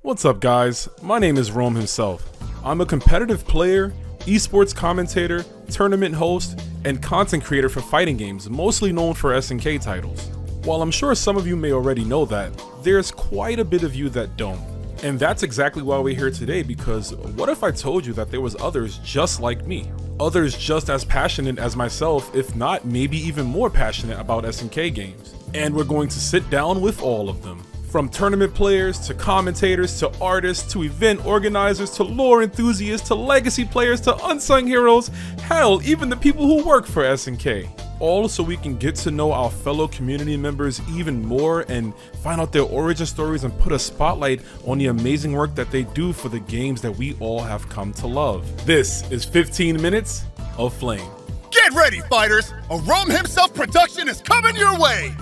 What's up guys, my name is Rome himself. I'm a competitive player, esports commentator, tournament host, and content creator for fighting games, mostly known for SNK titles. While I'm sure some of you may already know that, there's quite a bit of you that don't. And that's exactly why we're here today, because what if I told you that there was others just like me? Others just as passionate as myself, if not maybe even more passionate about SNK games. And we're going to sit down with all of them. From tournament players, to commentators, to artists, to event organizers, to lore enthusiasts, to legacy players, to unsung heroes, hell, even the people who work for SNK. All so we can get to know our fellow community members even more and find out their origin stories and put a spotlight on the amazing work that they do for the games that we all have come to love. This is 15 Minutes of Flame. Get ready, fighters! A Rome himself production is coming your way!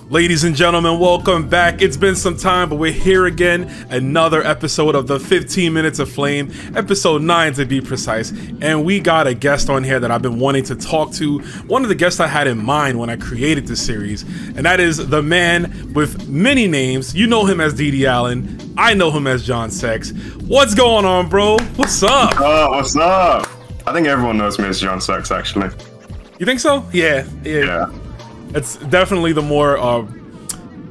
Ladies and gentlemen, welcome back. It's been some time, but we're here again. Another episode of the 15 Minutes of Flame, episode 9 to be precise. And we got a guest on here that I've been wanting to talk to. One of the guests I had in mind when I created this series, and that is the man with many names. You know him as DD Allen. I know him as John Sex. What's going on, bro? What's up? Oh, what's up? I think everyone knows me as John Sex, actually. You think so? Yeah. It's definitely the more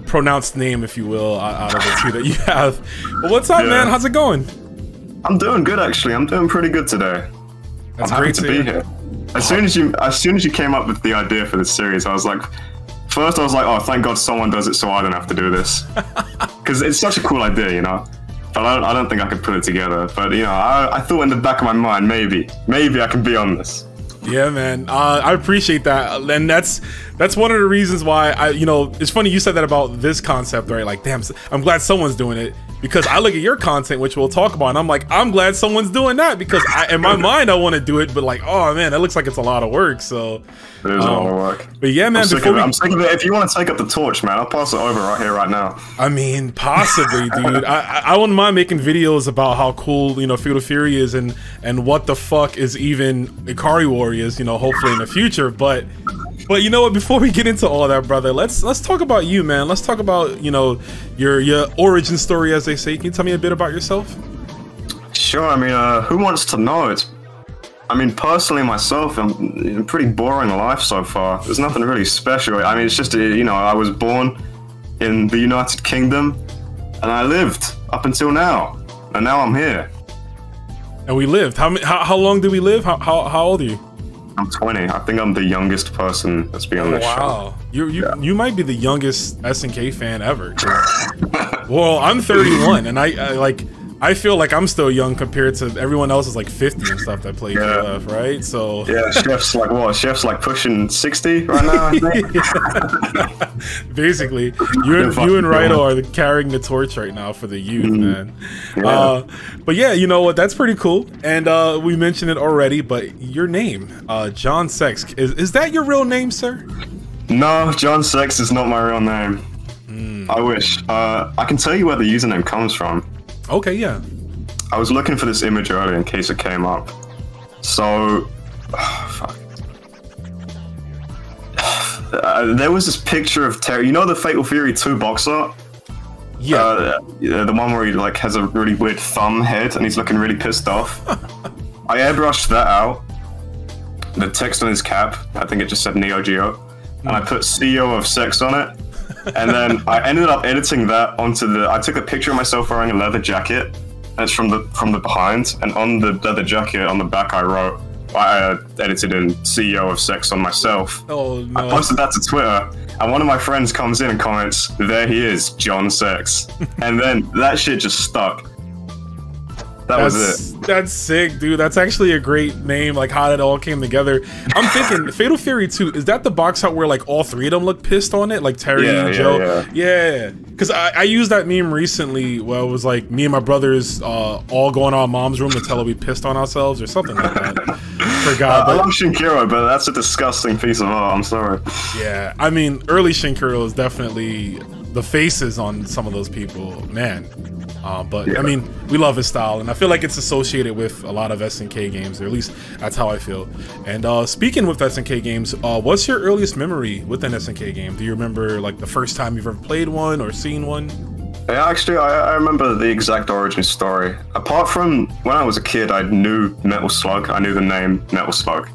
pronounced name, if you will, out of the two that you have. But what's up, man? How's it going? I'm doing good, actually. I'm doing pretty good today. That's I'm happy great to be here. As soon as you came up with the idea for this series, I was like, oh, thank God someone does it, so I don't have to do this, because it's such a cool idea, you know. But I don't think I could put it together. But you know, I thought in the back of my mind, maybe I can be on this. Yeah, man. I appreciate that, and that's one of the reasons why it's funny you said that about this concept, right? Like, damn, I'm glad someone's doing it, because I look at your content, which we'll talk about, and I'm like, I'm glad someone's doing that, because in my mind I want to do it, but like, oh man, that looks like it's a lot of work. So it is a lot of work. But yeah, man, I'm sick of it. If you want to take up the torch, man, I'll pass it over right here, right now. I mean, possibly, dude. I wouldn't mind making videos about how cool, Fatal Fury is, and what the fuck is even Ikari Warriors, hopefully in the future. But you know what? Before we get into all that, brother, let's talk about you, man. Let's talk about your origin story, as they say. Can you tell me a bit about yourself? Sure. I mean, who wants to know? Personally, myself, I'm in a pretty boring life so far. There's nothing really special. I mean, it's just, I was born in the United Kingdom, and I lived up until now, and now I'm here. And we lived. How long did we live? How old are you? I'm 20. I think I'm the youngest person that's been on this show. Wow. You might be the youngest SNK fan ever. Well, I'm 31, and I feel like I'm still young compared to everyone else is like 50 and stuff that plays KLF, right? So yeah, Chef's like what? Chef's like pushing 60 right now, I think. Basically, you and Raito are carrying the torch right now for the youth, man. Yeah. But yeah, you know what? That's pretty cool. And we mentioned it already, but your name, John Sex, is that your real name, sir? No, John Sex is not my real name. I wish. I can tell you where the username comes from. Okay, yeah. I was looking for this image earlier in case it came up. So, fuck. There was this picture of Terry. You know the Fatal Fury 2 box art? Yeah. The one where he like has a really weird thumb head and he's looking really pissed off. I airbrushed that out. The text on his cap, I think it just said Neo Geo, and I put CEO of Sex on it. And then I ended up editing that onto I took a picture of myself wearing a leather jacket, and it's from the behind, and on the leather jacket on the back I edited in CEO of Sex on myself. Oh no. I posted that to Twitter, and one of my friends comes in and comments, "There he is, John Sex." And then that shit just stuck. That was it. That's sick, dude. That's actually a great name, like how it all came together. I'm thinking, Fatal Fury 2, is that the box out where like all three of them look pissed on it? Like Terry and Joe? Yeah. Because I used that meme recently where it was like me and my brothers all going to our mom's room to tell her we pissed on ourselves or something like that. Forgot. I love Shinkiro, but that's a disgusting piece of art. I'm sorry. Yeah. I mean, early Shinkiro is definitely the faces on some of those people, man. But yeah. I mean, we love his style, and I feel like it's associated with a lot of SNK games, or at least that's how I feel. And speaking with SNK games, what's your earliest memory with an SNK game? Do you remember like the first time you've ever played one or seen one? Yeah, actually, I remember the exact origin story. Apart from when I was a kid, I knew Metal Slug. I knew the name Metal Slug.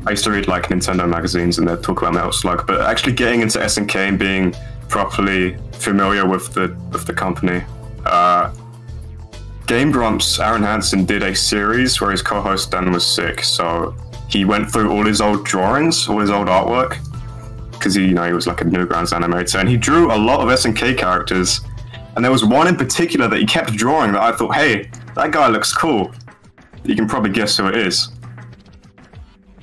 I used to read like Nintendo magazines and they'd talk about Metal Slug. But actually getting into SNK and being properly familiar with the company, Game Grumps, Aaron Hansen did a series where his co-host Dan was sick, so he went through all his old drawings, all his old artwork, because he was like a Newgrounds animator, and he drew a lot of SNK characters. And there was one in particular that he kept drawing that I thought, hey, that guy looks cool. You can probably guess who it is.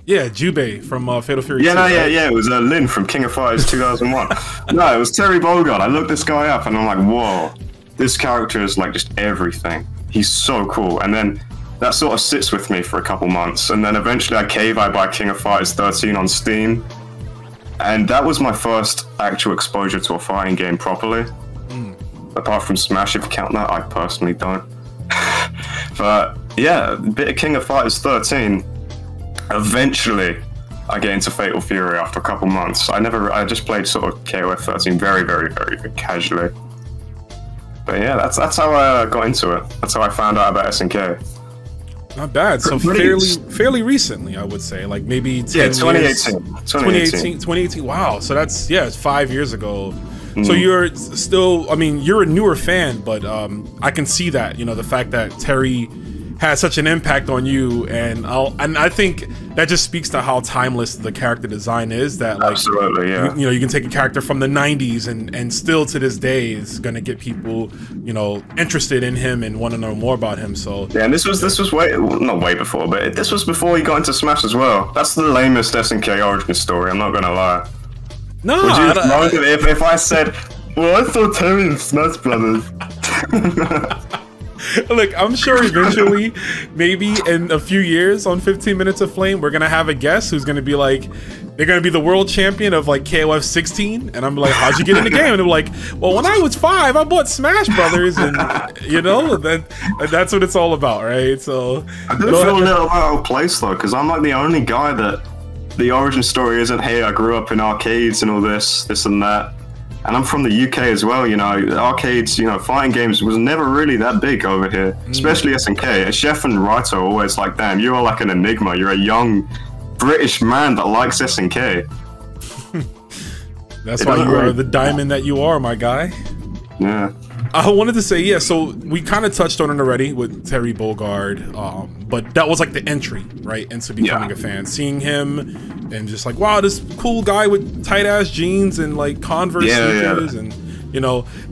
Yeah, Jubei from Fatal Fury 2. Yeah. It was Lin from King of Fighters 2001. No, it was Terry Bogard. I looked this guy up and I'm like, whoa, this character is like just everything. He's so cool. And then that sort of sits with me for a couple months. And then eventually I buy King of Fighters 13 on Steam. And that was my first actual exposure to a fighting game properly. Apart from Smash, if you count that, I personally don't. But yeah, a bit of King of Fighters 13. Eventually, I get into Fatal Fury after a couple months. I just played sort of KOF 13 very, very, very casually. But yeah, that's how I got into it. That's how I found out about SNK. Not bad. So fairly recently, I would say, like maybe 10 2018. Years. 2018. Wow. So that's it's 5 years ago. So you're still, I mean, you're a newer fan, but I can see that, the fact that Terry has such an impact on you, and I think that just speaks to how timeless the character design is. That like, absolutely, yeah. You can take a character from the '90s and still to this day is gonna get people, interested in him and want to know more about him. So yeah, and this was not way before, but this was before he got into Smash as well. That's the lamest SNK origin story. I'm not gonna lie. No, would you if I said, well, I saw Terry in Smash Brothers. Look, I'm sure eventually, maybe in a few years on 15 Minutes of Flame, we're gonna have a guest who's gonna be like, they're gonna be the world champion of like KOF 16, and I'm like, how'd you get in the game? And they're like, well, when I was 5, I bought Smash Brothers, and that's what it's all about, right? So I do feel a little out of place though, because I'm like the only guy that the origin story isn't, hey, I grew up in arcades and all this and that. And I'm from the UK as well, arcades, fighting games was never really that big over here, especially SNK. Chef and Raito are always like, damn, you are like an enigma. You're a young British man that likes SNK. That's why you are the diamond that you are, my guy. Yeah. I wanted to say, so we kind of touched on it already with Terry Bogard, but that was like the entry, right, into becoming a fan. Seeing him and just like, wow, this cool guy with tight-ass jeans and like Converse sneakers and,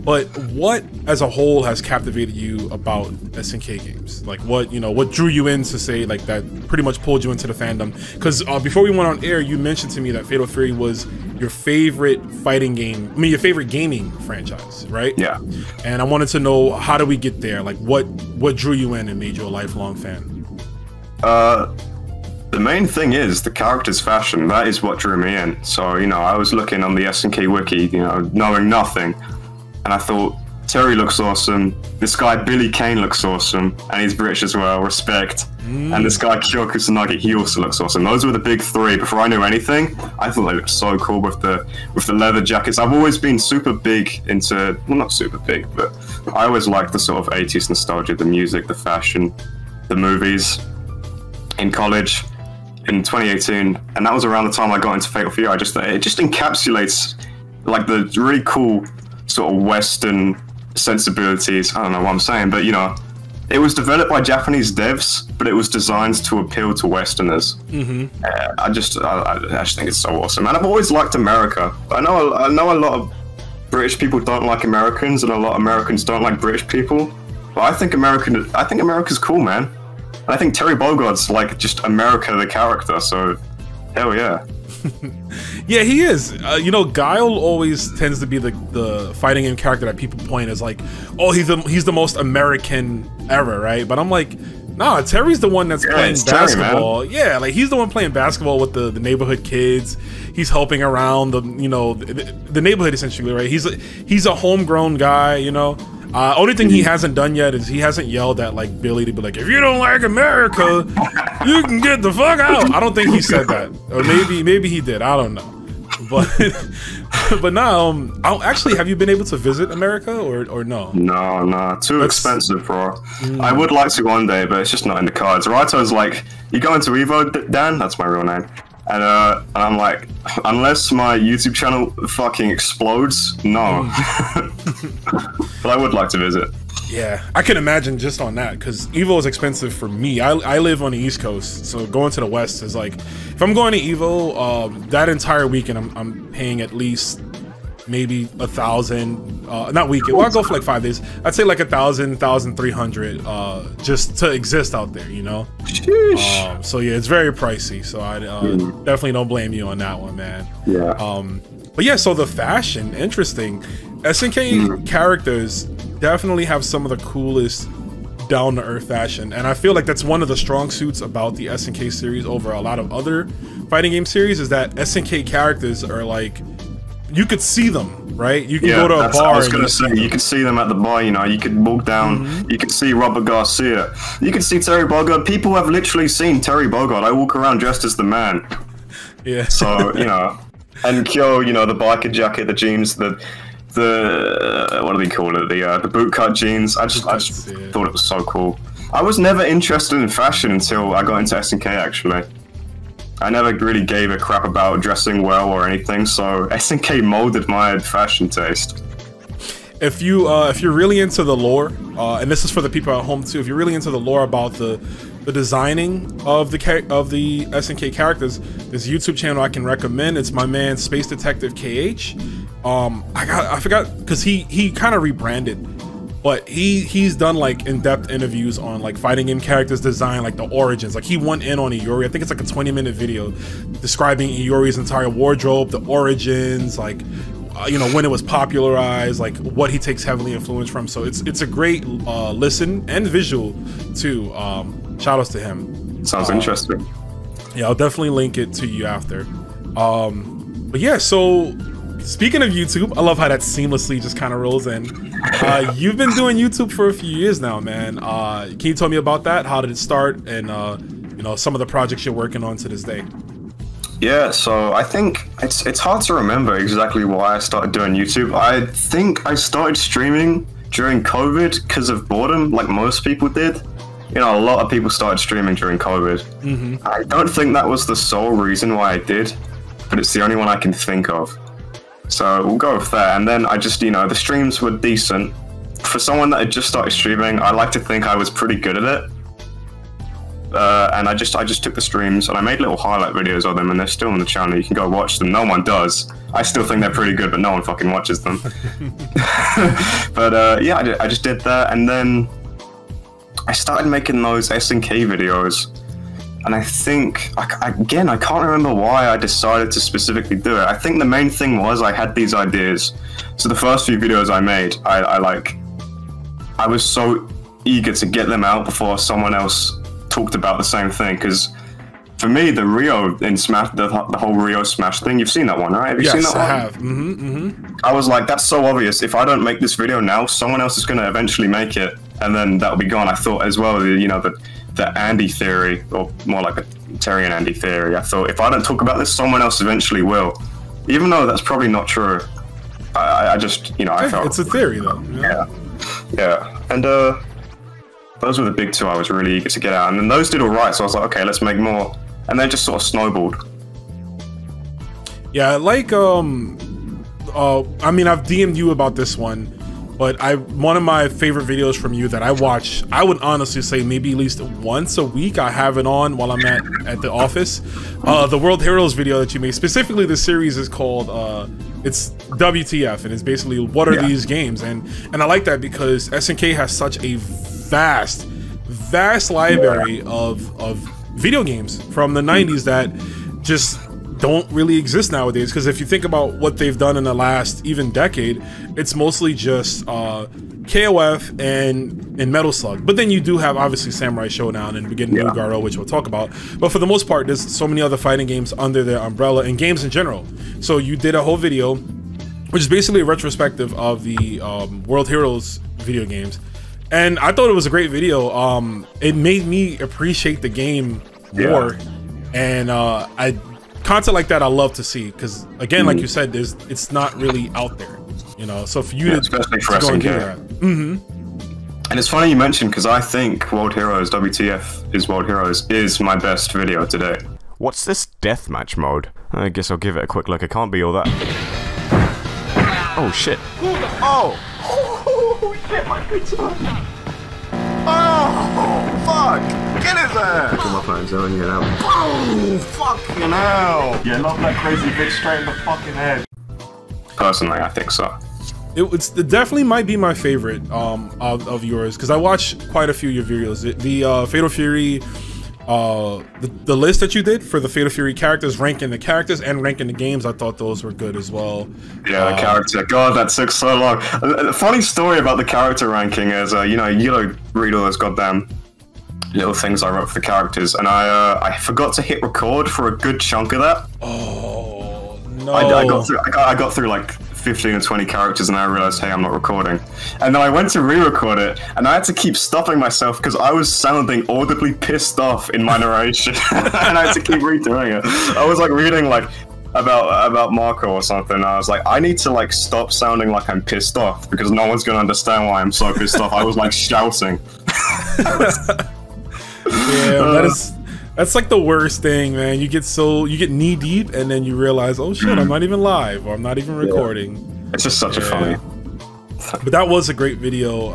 but what as a whole has captivated you about SNK games? Like what drew you in to say like that pretty much pulled you into the fandom? Because before we went on air, you mentioned to me that Fatal Fury was your favorite fighting game, your favorite gaming franchise, right? Yeah. And I wanted to know, how do we get there? Like what drew you in and made you a lifelong fan? The main thing is the character's fashion. That is what drew me in. So, I was looking on the SNK wiki, knowing nothing. And I thought, Terry looks awesome. This guy, Billy Kane, looks awesome. And he's British as well, respect. And this guy, Kyo Kusanagi, he also looks awesome. Those were the big three. Before I knew anything, I thought they looked so cool with the leather jackets. I've always been super big into, well, not super big, but I always liked the sort of 80s nostalgia, the music, the fashion, the movies. In college, in 2018, and that was around the time I got into Fatal Fury, it just encapsulates like the really cool sort of Western sensibilities. I don't know what I'm saying, but it was developed by Japanese devs, but it was designed to appeal to Westerners. I just think it's so awesome, and I've always liked America. I know a lot of British people don't like Americans, and a lot of Americans don't like British people. But I think America's cool, man. I think Terry Bogard's like just America the character, so hell yeah. Yeah, he is. Guile always tends to be the fighting game character that people point as like, oh, he's the most American ever, right? But I'm like, nah, Terry's the one that's playing basketball. Terry, like he's the one playing basketball with the neighborhood kids. He's helping around the neighborhood essentially, right? He's a homegrown guy, Only thing he hasn't done yet is he hasn't yelled at like Billy to be like, if you don't like America, you can get the fuck out. I don't think he said that, or maybe he did. I don't know, But now, actually, have you been able to visit America or no? No, too expensive, bro. I would like to one day, but it's just not in the cards. Raito's like, you go into Evo, Dan? That's my real name. And I'm like, unless my YouTube channel fucking explodes, no. But I would like to visit. Yeah, I can imagine just on that, because Evo is expensive for me. I live on the East Coast, so going to the West is like, if I'm going to Evo, that entire weekend I'm paying at least maybe 1,000, not weekend. Well, I'll go for like 5 days. I'd say like 1,000, 1,300, just to exist out there, you know. So yeah, it's very pricey. So I definitely don't blame you on that one, man. Yeah. But yeah, so the fashion, interesting. SNK characters definitely have some of the coolest down-to-earth fashion, and I feel like that's one of the strong suits about the SNK series over a lot of other fighting game series, is that SNK characters are like, you could see them, right? You can go to a bar. I was gonna say, you can see them at the bar, you know, you could walk down, you can see Robert Garcia, you can see Terry Bogard. People have literally seen Terry Bogard. I walk around dressed as the man. Yeah. So, you know, and Kyo, you know, the biker jacket, the jeans, the what do they call it? The bootcut jeans. I just thought it was so cool. I was never interested in fashion until I got into SNK, actually. I never really gave a crap about dressing well or anything, so SNK molded my fashion taste. If you're really into the lore, and this is for the people at home too, if you're really into the lore about the designing of the SNK characters, this YouTube channel I can recommend. It's my man Space Detective KH. I forgot, because he kind of rebranded, but he's done like in-depth interviews on like fighting game characters design, like the origins. Like he went in on Iori. I think it's like a 20-minute video describing Iori's entire wardrobe, the origins, like you know, when it was popularized, like what he takes heavily influence from. So it's a great listen and visual too. Shout outs to him. Sounds interesting. Yeah, I'll definitely link it to you after. But yeah, so speaking of YouTube, I love how that seamlessly just kind of rolls in. You've been doing YouTube for a few years now, man. Can you tell me about that? How did it start? And you know, some of the projects you're working on to this day. Yeah, so I think it's hard to remember exactly why I started doing YouTube. I think I started streaming during COVID because of boredom, like most people did. You know, a lot of people started streaming during COVID. I don't think that was the sole reason why I did, but it's the only one I can think of. So we'll go with that. And then I just, you know, the streams were decent. For someone that had just started streaming, I like to think I was pretty good at it. And I just took the streams and I made little highlight videos of them, and they're still on the channel. You can go watch them. No one does. I still think they're pretty good, but no one fucking watches them. But yeah, I just did that, and then I started making those SNK videos. And I think, again, I can't remember why I decided to specifically do it. I think the main thing was I had these ideas. So the first few videos I made, I was so eager to get them out before someone else talked about the same thing. Because for me, the Rio in Smash, the whole Rio Smash thing, you've seen that one, right? Have you seen that one? Yes, I have. I was like, that's so obvious. If I don't make this video now, someone else is going to eventually make it, and then that'll be gone. I thought as well, you know, the Andy theory, or more like a Terry and Andy theory. I thought if I don't talk about this, someone else eventually will. Even though that's probably not true. I just, you know, I felt... It's a theory, though. Yeah. And those were the big two I was really eager to get out. And then those did all right, so I was like, okay, let's make more. And they just sort of snowballed. Yeah, like, I mean, I've DM'd you about this one, but one of my favorite videos from you that I watch, I would honestly say maybe at least once a week I have it on while I'm at the office. The World Heroes video that you made, specifically the series is called, it's WTF, and it's basically what are these games? And I like that because SNK has such a vast library of video games from the 90s that just don't really exist nowadays. Because if you think about what they've done in the last even decade, it's mostly just KOF and Metal Slug. But then you do have obviously Samurai Showdown and Beginning New Garo, which we'll talk about. But for the most part, there's so many other fighting games under their umbrella and games in general. So you did a whole video, which is basically a retrospective of the World Heroes video games. And I thought it was a great video. It made me appreciate the game more. And content like that I love to see, because again, like you said, it's not really out there, you know. So for you to, especially for go and do SNK. that. And it's funny you mentioned, because I think World Heroes, WTF is World Heroes, is my best video to date. What's this deathmatch mode? I guess I'll give it a quick look. It can't be all that. Oh shit. Oh! Oh shit, my pizza! Oh, fuck! Get in there! Come up and zone you out. Oh, fucking hell! Yeah, love that crazy bitch straight in the fucking head. Personally, I think so. It definitely might be my favorite of yours, because I watched quite a few of your videos. The Fatal Fury, the list that you did for the Fatal Fury characters, ranking the characters and ranking the games, I thought those were good as well. Yeah, the character. God, that took so long. The funny story about the character ranking is, you know, you gotta read all those goddamn little things I wrote for the characters, and I forgot to hit record for a good chunk of that. Oh no! I got through like 15 or 20 characters, and I realized, hey, I'm not recording. And then I went to re-record it, and I had to keep stopping myself because I was sounding audibly pissed off in my narration, and I had to keep redoing it. I was like reading like about Marco or something, and I was like, I need to like stop sounding like I'm pissed off because no one's gonna understand why I'm so pissed off. I was like shouting. Yeah, that's like the worst thing, man. You get knee deep, and then you realize, oh shit, I'm not even live, or I'm not even recording. Yeah. It's just such a funny. But that was a great video.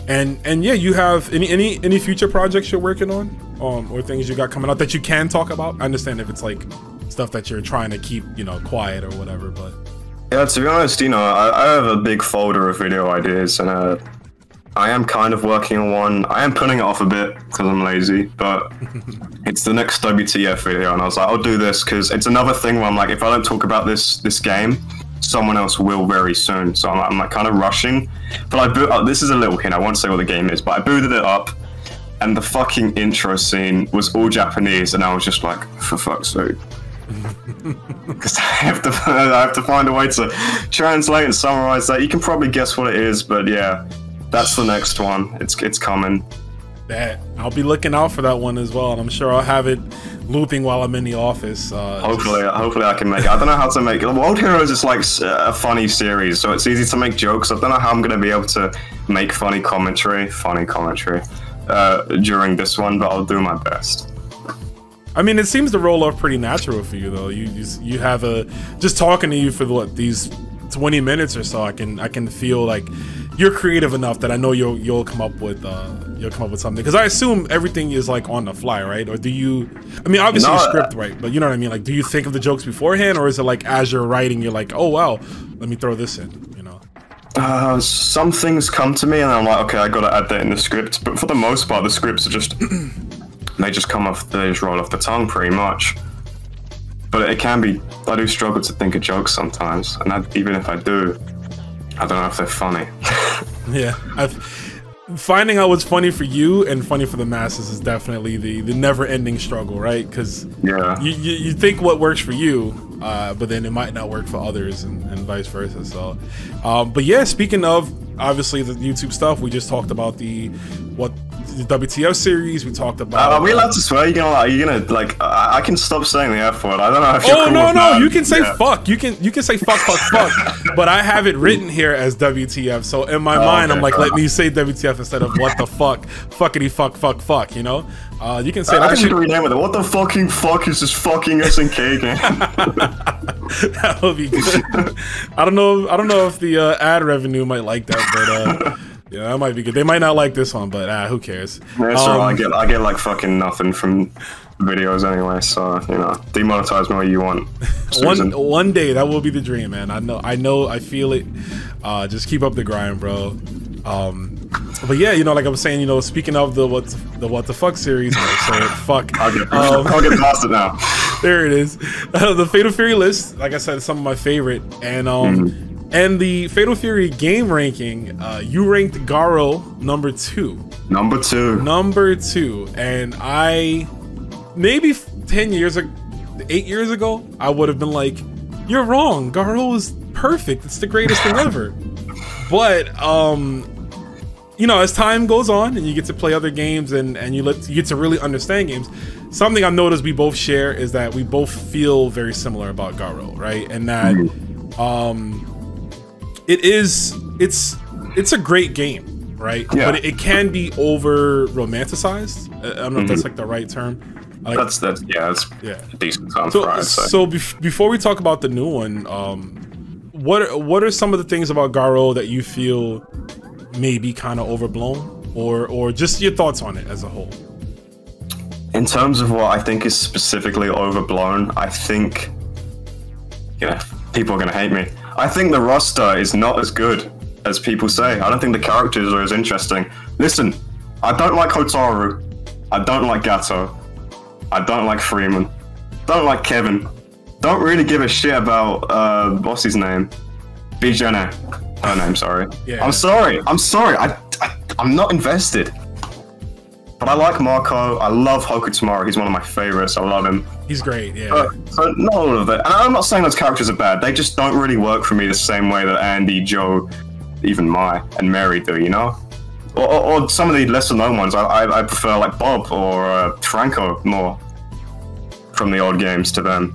And yeah, you have any future projects you're working on, or things you got coming out that you can talk about? I understand if it's like stuff that you're trying to keep, you know, quiet or whatever, but yeah, to be honest, you know, I have a big folder of video ideas, and I am kind of working on one. I am putting it off a bit because I'm lazy, but it's the next WTF video, and I was like, I'll do this because it's another thing where I'm like, if I don't talk about this game, someone else will very soon. So I'm like kind of rushing. But this is a little hint. I won't say what the game is, but I booted it up, and the fucking intro scene was all Japanese, and I was just like, for fuck's sake. Because I have to find a way to translate and summarize that. You can probably guess what it is, but yeah. That's the next one. It's coming. That I'll be looking out for that one as well, and I'm sure I'll have it looping while I'm in the office. Hopefully I can make it. I don't know how to make it. World Heroes is like a funny series, so it's easy to make jokes. I don't know how I'm gonna be able to make funny commentary during this one, but I'll do my best. I mean, it seems to roll off pretty natural for you, though. You have just talking to you for what, these 20 minutes or so. I can feel like you're creative enough that I know you'll come up with something, because I assume everything is like on the fly, right? Or do you? I mean, obviously you script, right? But you know what I mean. Like, do you think of the jokes beforehand, or is it like as you're writing, you're like, oh wow, let me throw this in, you know? Some things come to me, and I'm like, okay, I gotta add that in the script. But for the most part, the scripts are just they just roll off the tongue pretty much. But it can be. I do struggle to think of jokes sometimes, and even if I do, I don't know if they're funny. Yeah, finding out what's funny for you and funny for the masses is definitely the never-ending struggle, right? Because yeah, you think what works for you, but then it might not work for others, and vice versa. So, but yeah, speaking of obviously the YouTube stuff, we just talked about the WTF series. We talked about. Are we allowed to swear? You're gonna like? I can stop saying the F word. I don't know if you're cool no, with no. that. You can say fuck. You can say fuck. But I have it written here as WTF. So in my mind, I'm like, let me say WTF instead of what the fuck, fuckity fuck. You know, you can say. I should rename it. What the fucking fuck is this fucking SNK game? That would be good. I don't know if the ad revenue might like that, but. Yeah, that might be good. They might not like this one, but who cares? Yeah, so I get like fucking nothing from videos anyway, so you know, demonetize me what you want. One day that will be the dream, man. I know, I feel it. Just keep up the grind, bro. But yeah, you know, like I was saying, you know, speaking of the what the fuck series, fuck. I'll get past it now. There it is. The Fatal Fury list, like I said, is some of my favorite, and and the Fatal Fury game ranking, you ranked Garo number 2. Number 2. And I, maybe 8 years ago, I would have been like, you're wrong. Garo is perfect. It's the greatest thing ever. But you know, as time goes on and you get to play other games and you get to really understand games, something I've noticed we both share is that we both feel very similar about Garo, right? And that it's a great game, right? Yeah. But it can be over romanticized. I don't know if that's like the right term. Like, that's a decent term for it. So before we talk about the new one, what are some of the things about Garo that you feel maybe kind of overblown, or just your thoughts on it as a whole? In terms of what I think is specifically overblown, I think, people are gonna hate me. I think the roster is not as good as people say. I don't think the characters are as interesting. Listen, I don't like Hotaru. I don't like Gato. I don't like Freeman. Don't like Kevin. Don't really give a shit about what's his name? Bijane. Her name, sorry. Yeah. I'm sorry. I'm not invested. But I like Marco. I love Hokutomaru. He's one of my favorites. I love him. He's great, yeah. So not all of it. And I'm not saying those characters are bad. They just don't really work for me the same way that Andy, Joe, even Mai, and Mary do, you know? Or some of the lesser known ones. I prefer like Bob or Franco more from the old games to them.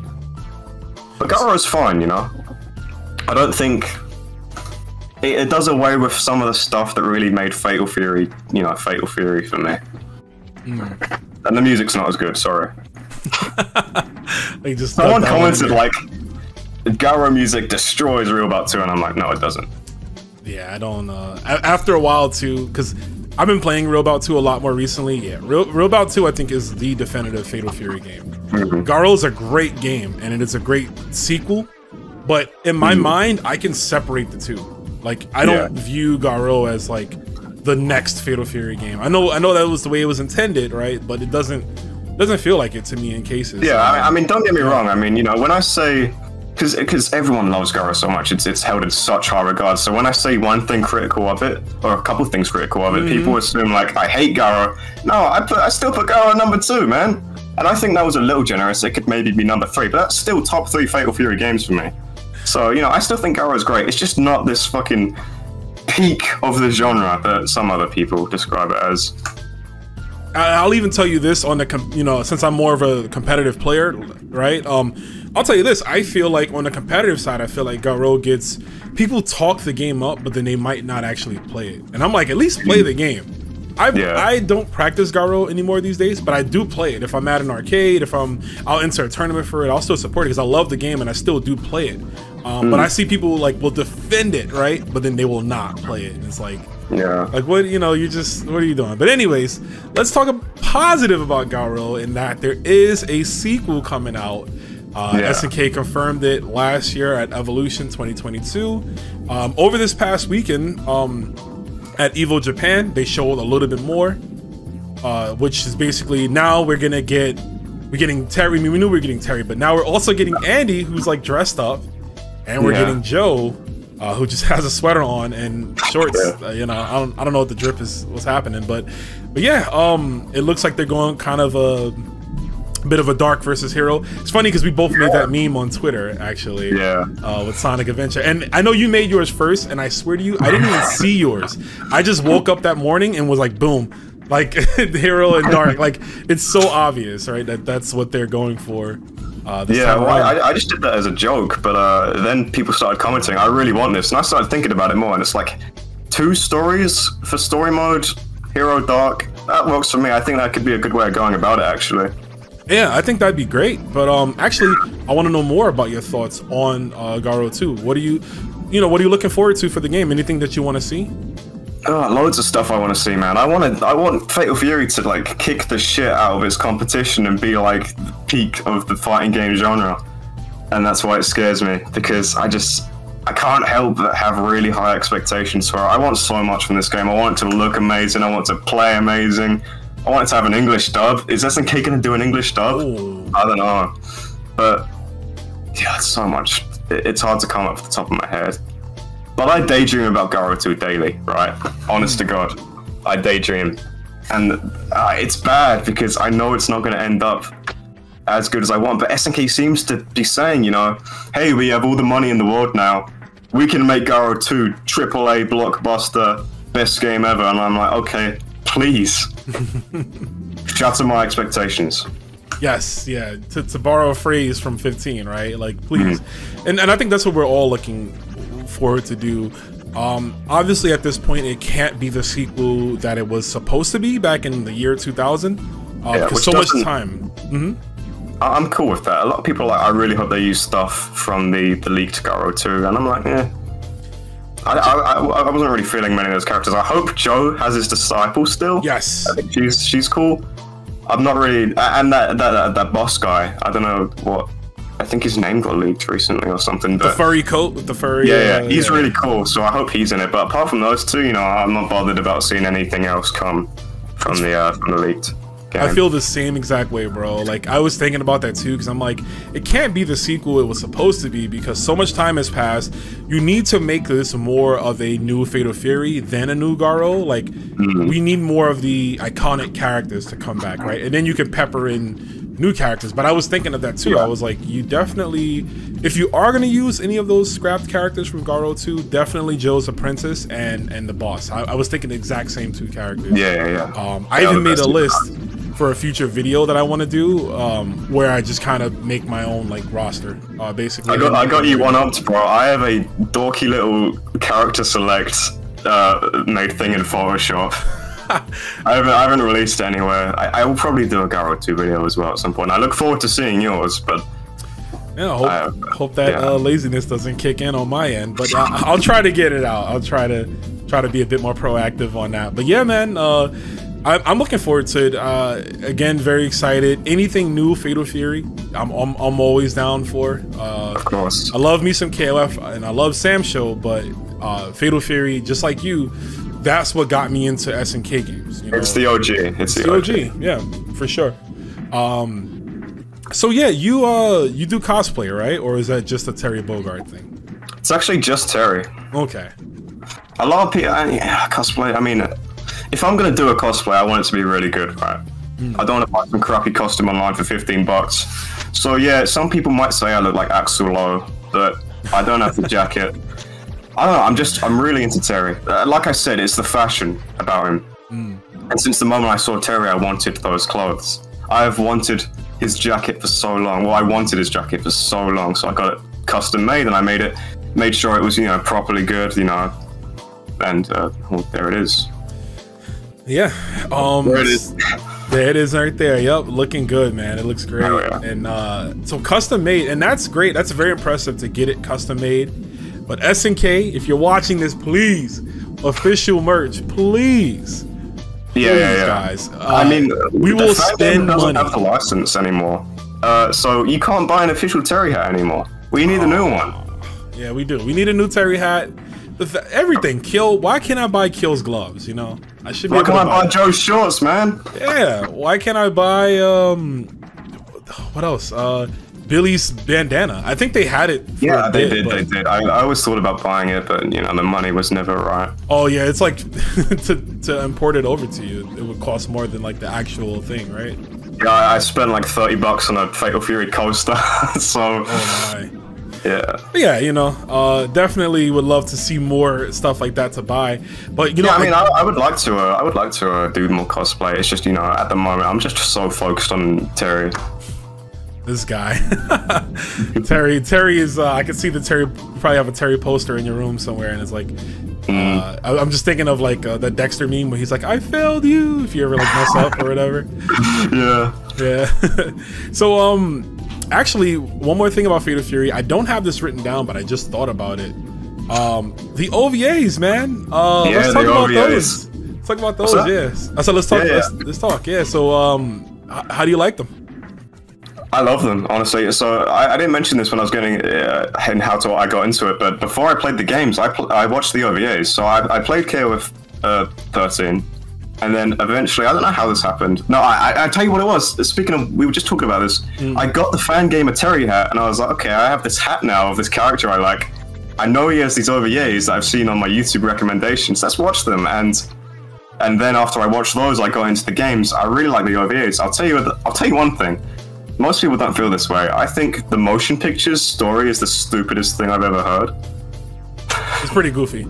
But Garo's fine, you know? I don't think... It does away with some of the stuff that really made Fatal Fury, Fatal Fury for me. And the music's not as good, sorry. Someone commented like, Garo music destroys Real Bout 2, and I'm like, no, it doesn't. Yeah, I don't after a while too, because I've been playing Real Bout 2 a lot more recently. Yeah, Real Bout 2 I think is the definitive Fatal Fury game. Garo is a great game, and it is a great sequel, but in my mind, I can separate the two. Like, I don't view Garo as like the next Fatal Fury game. I know that was the way it was intended, right? But it doesn't feel like it to me in cases. Yeah, I mean, don't get me wrong. I mean, when I say, because everyone loves Garo so much, it's held in such high regard. So when I say one thing critical of it, or a couple things critical of it, people assume like I hate Garo. No, I still put Garo number 2, man. And I think that was a little generous. It could maybe be number 3, but that's still top 3 Fatal Fury games for me. So, I still think Garo is great. It's just not this fucking peak of the genre that some other people describe it as. I'll even tell you this on the, since I'm more of a competitive player, right? I'll tell you this. I feel like on the competitive side, I feel like Garo gets, people talk the game up, but then they might not actually play it. And I'm like, at least play the game. I don't practice Garo anymore these days, but I do play it. If I'm at an arcade, I'll enter a tournament for it, I'll still support it because I love the game and I still do play it. But I see people like will defend it, right? But then they will not play it. And it's like, like what, what are you doing? But anyways, let's talk positive about Garo in that there is a sequel coming out. SNK confirmed it last year at Evolution 2022. Over this past weekend, at Evo Japan, they showed a little bit more, which is basically now we're getting Terry. I mean, we knew we were getting Terry, but now we're also getting Andy, who's like dressed up, and we're getting Joe, who just has a sweater on and shorts. I don't know what the drip what's happening, but yeah, it looks like they're going kind of a bit of a dark versus hero. It's funny because we both made that meme on Twitter, actually. With Sonic Adventure, and I know you made yours first, and I swear to you, I didn't even see yours. I just woke up that morning and was like, boom, like hero and dark. Like, it's so obvious, right? That's what they're going for. I just did that as a joke, but then people started commenting, I really want this, and I started thinking about it more, and it's like 2 stories for story mode, hero dark. That works for me. I think that could be a good way of going about it, actually. Yeah, I think that'd be great. But actually, I want to know more about your thoughts on Garo 2. What are you looking forward to for the game? Anything that you want to see? Loads of stuff I want to see, man. I want Fatal Fury to like kick the shit out of its competition and be like the peak of the fighting game genre, and that's why it scares me, because I can't help but have really high expectations for it. I want so much from this game. I want it to look amazing. I want it to play amazing. I want it to have an English dub. Is SNK going to do an English dub? Ooh. I don't know. But, yeah, it's so much. It's hard to come up off the top of my head. But I daydream about Garo 2 daily, right? Honest to God. I daydream. And it's bad because I know it's not going to end up as good as I want. But SNK seems to be saying, hey, we have all the money in the world now. We can make Garo 2 AAA blockbuster. best game ever, and I'm like, okay, please, shatter my expectations. Yes, yeah. To borrow a phrase from 15, right? Like, please. And I think that's what we're all looking forward to do. Obviously, at this point, it can't be the sequel that it was supposed to be back in the year 2000. Because so much time. I'm cool with that. A lot of people are like, I really hope they use stuff from the leaked Garo 2, and I'm like, yeah. I wasn't really feeling many of those characters. I hope Joe has his disciple still. Yes. I think she's cool. I'm not really, and that boss guy, I don't know what, I think his name got leaked recently or something. But the furry coat with the furry. Yeah, he's really cool. So I hope he's in it. But apart from those two, you know, I'm not bothered about seeing anything else come from the leaked game. I feel the same exact way, bro. Like, I was thinking about that too, because I'm like, it can't be the sequel it was supposed to be, because so much time has passed. You need to make this more of a new Fatal Fury than a new Garo. Like, we need more of the iconic characters to come back, right? And then you can pepper in new characters. But I was thinking of that too. I was like, you definitely, if you are going to use any of those scrapped characters from Garo 2, definitely Joe's apprentice and the boss. I was thinking the exact same two characters. I even made a list for a future video that I want to do, where I just kind of make my own like roster, basically. I got you one up, bro. I have a dorky little character select made thing in Photoshop. I haven't released it anywhere. I will probably do a Garo 2 video as well at some point. I look forward to seeing yours, but yeah, hope that laziness doesn't kick in on my end. But I'll try to get it out. I'll try to be a bit more proactive on that. But yeah, man. I'm looking forward to it. Again, very excited. Anything new Fatal Fury, I'm always down for. Of course. I love me some KOF and I love Sam Show, but Fatal Fury, just like you, that's what got me into SNK games. You know? It's the OG. It's the OG. Yeah, for sure. So yeah, you do cosplay, right? Or is that just a Terry Bogard thing? It's actually just Terry. Okay. A lot of people, cosplay. I mean, if I'm gonna do a cosplay, I want it to be really good, right? I don't want to buy some crappy costume online for $15. So yeah, some people might say I look like Axl Low, but I don't have the jacket. I don't know. I'm really into Terry. Like I said, it's the fashion about him. And since the moment I saw Terry, I wanted those clothes. I have wanted his jacket for so long. Well, I wanted his jacket for so long, so I got it custom made, and I made sure it was, you know, properly good, you know. And well, there it is. Yeah. There it is. There it is right there. Yep, looking good, man. It looks great. Oh, yeah. And so custom made, and that's great. That's very impressive to get it custom made. But SNK, if you're watching this, please, official merch, please. Yeah. Guys. I mean, we will spend money. Doesn't have the license anymore, so you can't buy an official Terry hat anymore. We need a new one. Yeah, we do. We need a new Terry hat. Everything. Kill. Why can't I buy Kill's gloves? You know, I should be. Why can't I buy Joe's shorts, man? Yeah. Why can't I buy what else? Billy's bandana. I think they had it. Yeah, they did. I always thought about buying it, but you know, the money was never right. Oh yeah, it's like to import it over to you, it would cost more than like the actual thing, right? Yeah, I spent like $30 on a Fatal Fury coaster. So. Oh my. Yeah. Yeah, you know, definitely would love to see more stuff like that to buy. But you know, I mean, I would like to do more cosplay. It's just, you know, at the moment I'm just so focused on Terry. This guy, Terry is. I can see that Terry probably have a Terry poster in your room somewhere, and it's like, I'm just thinking of like the Dexter meme where he's like, "I failed you" if you ever like mess up or whatever. Yeah. So actually, one more thing about Fatal Fury. I don't have this written down, but I just thought about it. The OVAs, man. Let's talk about those. Let's talk about those. Yes. I said let's talk. Let's talk. Yeah. So how do you like them? I love them, honestly. So I didn't mention this when I was getting and how I got into it, but before I played the games, I watched the OVAs. So I played KOF 13, and then eventually, I don't know how this happened. No, I tell you what it was. Speaking of, we were just talking about this. I got the fan gamer Terry hat, and I was like, okay, I have this hat now of this character I like. I know he has these OVAs that I've seen on my YouTube recommendations. Let's watch them. And then after I watched those, I got into the games. I really like the OVAs. I'll tell you one thing. Most people don't feel this way. I think the motion pictures story is the stupidest thing I've ever heard. It's pretty goofy.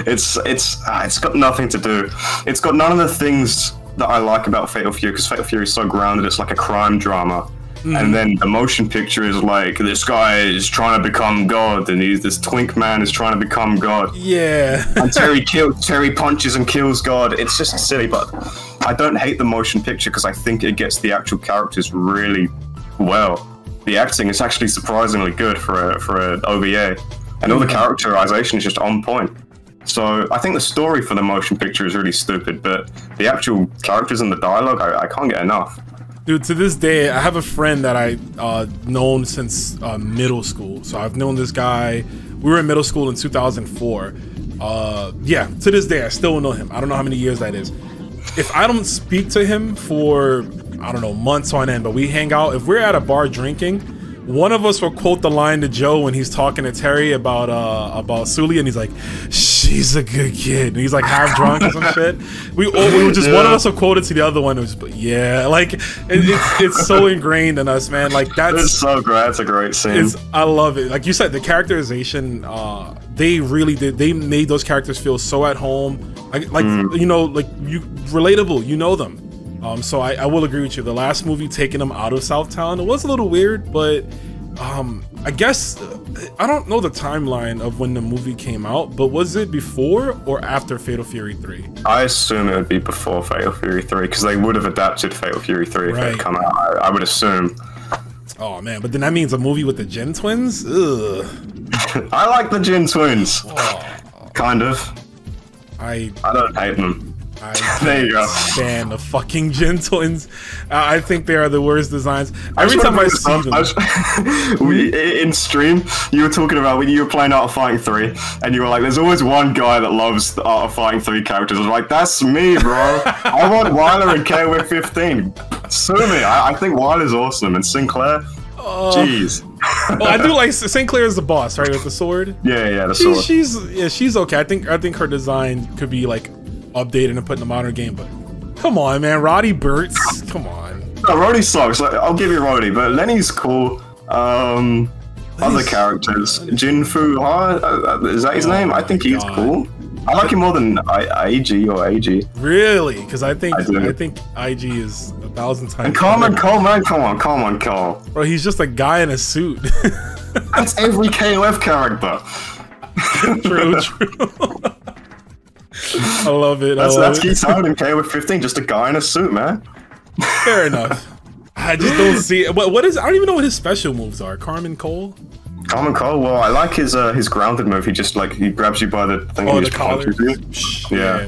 It's got nothing to do. It's got none of the things that I like about Fatal Fury, because Fatal Fury is so grounded. It's like a crime drama. And then the motion picture is like, this guy is trying to become God, and this twink man is trying to become God. Yeah. And Terry punches and kills God. It's just silly, but I don't hate the motion picture because I think it gets the actual characters really well. The acting is actually surprisingly good for an OVA, and all the characterization is just on point. So I think the story for the motion picture is really stupid, but the actual characters and the dialogue, I can't get enough. Dude, to this day, I have a friend that I known since middle school. So I've known this guy. We were in middle school in 2004. Yeah, to this day, I still know him. I don't know how many years that is. If I don't speak to him for, I don't know, months on end, but we hang out, if we're at a bar drinking, one of us will quote the line to Joe when he's talking to Terry about Sully, and he's like, "She's a good kid," and he's like half drunk or some shit. We were just one of us will quote it to the other one. It was just, yeah, like it's so ingrained in us, man. Like it's so great. That's a great scene. I love it. Like you said, the characterization, they really did. They made those characters feel so at home. Like you know, like you relatable. You know them. So I will agree with you. The last movie taking them out of Southtown, it was a little weird, but I guess I don't know the timeline of when the movie came out, but was it before or after Fatal Fury 3? I assume it would be before Fatal Fury 3 because they would have adapted Fatal Fury 3 if it had come out. I would assume. Oh man, but then that means a movie with the Jin twins? Ugh. I like the Jin twins. Kind of. I don't hate them. There you go. Stand the fucking Jin twins. I think they are the worst designs. Every time I see them, in stream, you were talking about when you were playing Art of Fighting 3, and you were like, "There's always one guy that loves the Art of Fighting 3 characters." I was like, "That's me, bro. I want Wyler and KOF 15. Sue me. I think Wyler's awesome, and Sinclair. Jeez." Well, I do like Sinclair is the boss, right, with the sword. Yeah, the sword. She's okay. I think her design could be like updated and put in the modern game, but come on, man, Roddy Burt's, come on. No, Roddy sucks. Like, I'll give you Roddy, but Lenny's cool. Other characters, Jinfu, is that his name? I think he's cool. I like him more than IG or AG. Really? Because I think IG is 1,000 times. And Carmen Cole, man, come on, Cole. Bro, he's just a guy in a suit. That's every KOF character. True. I love it. That's Keith Howard in KOF 15, just a guy in a suit, man. Fair enough. I just don't see it. What is? I don't even know what his special moves are. Carmen Cole. Well, I like his grounded move. He just he grabs you by the thing and the collar. Yeah,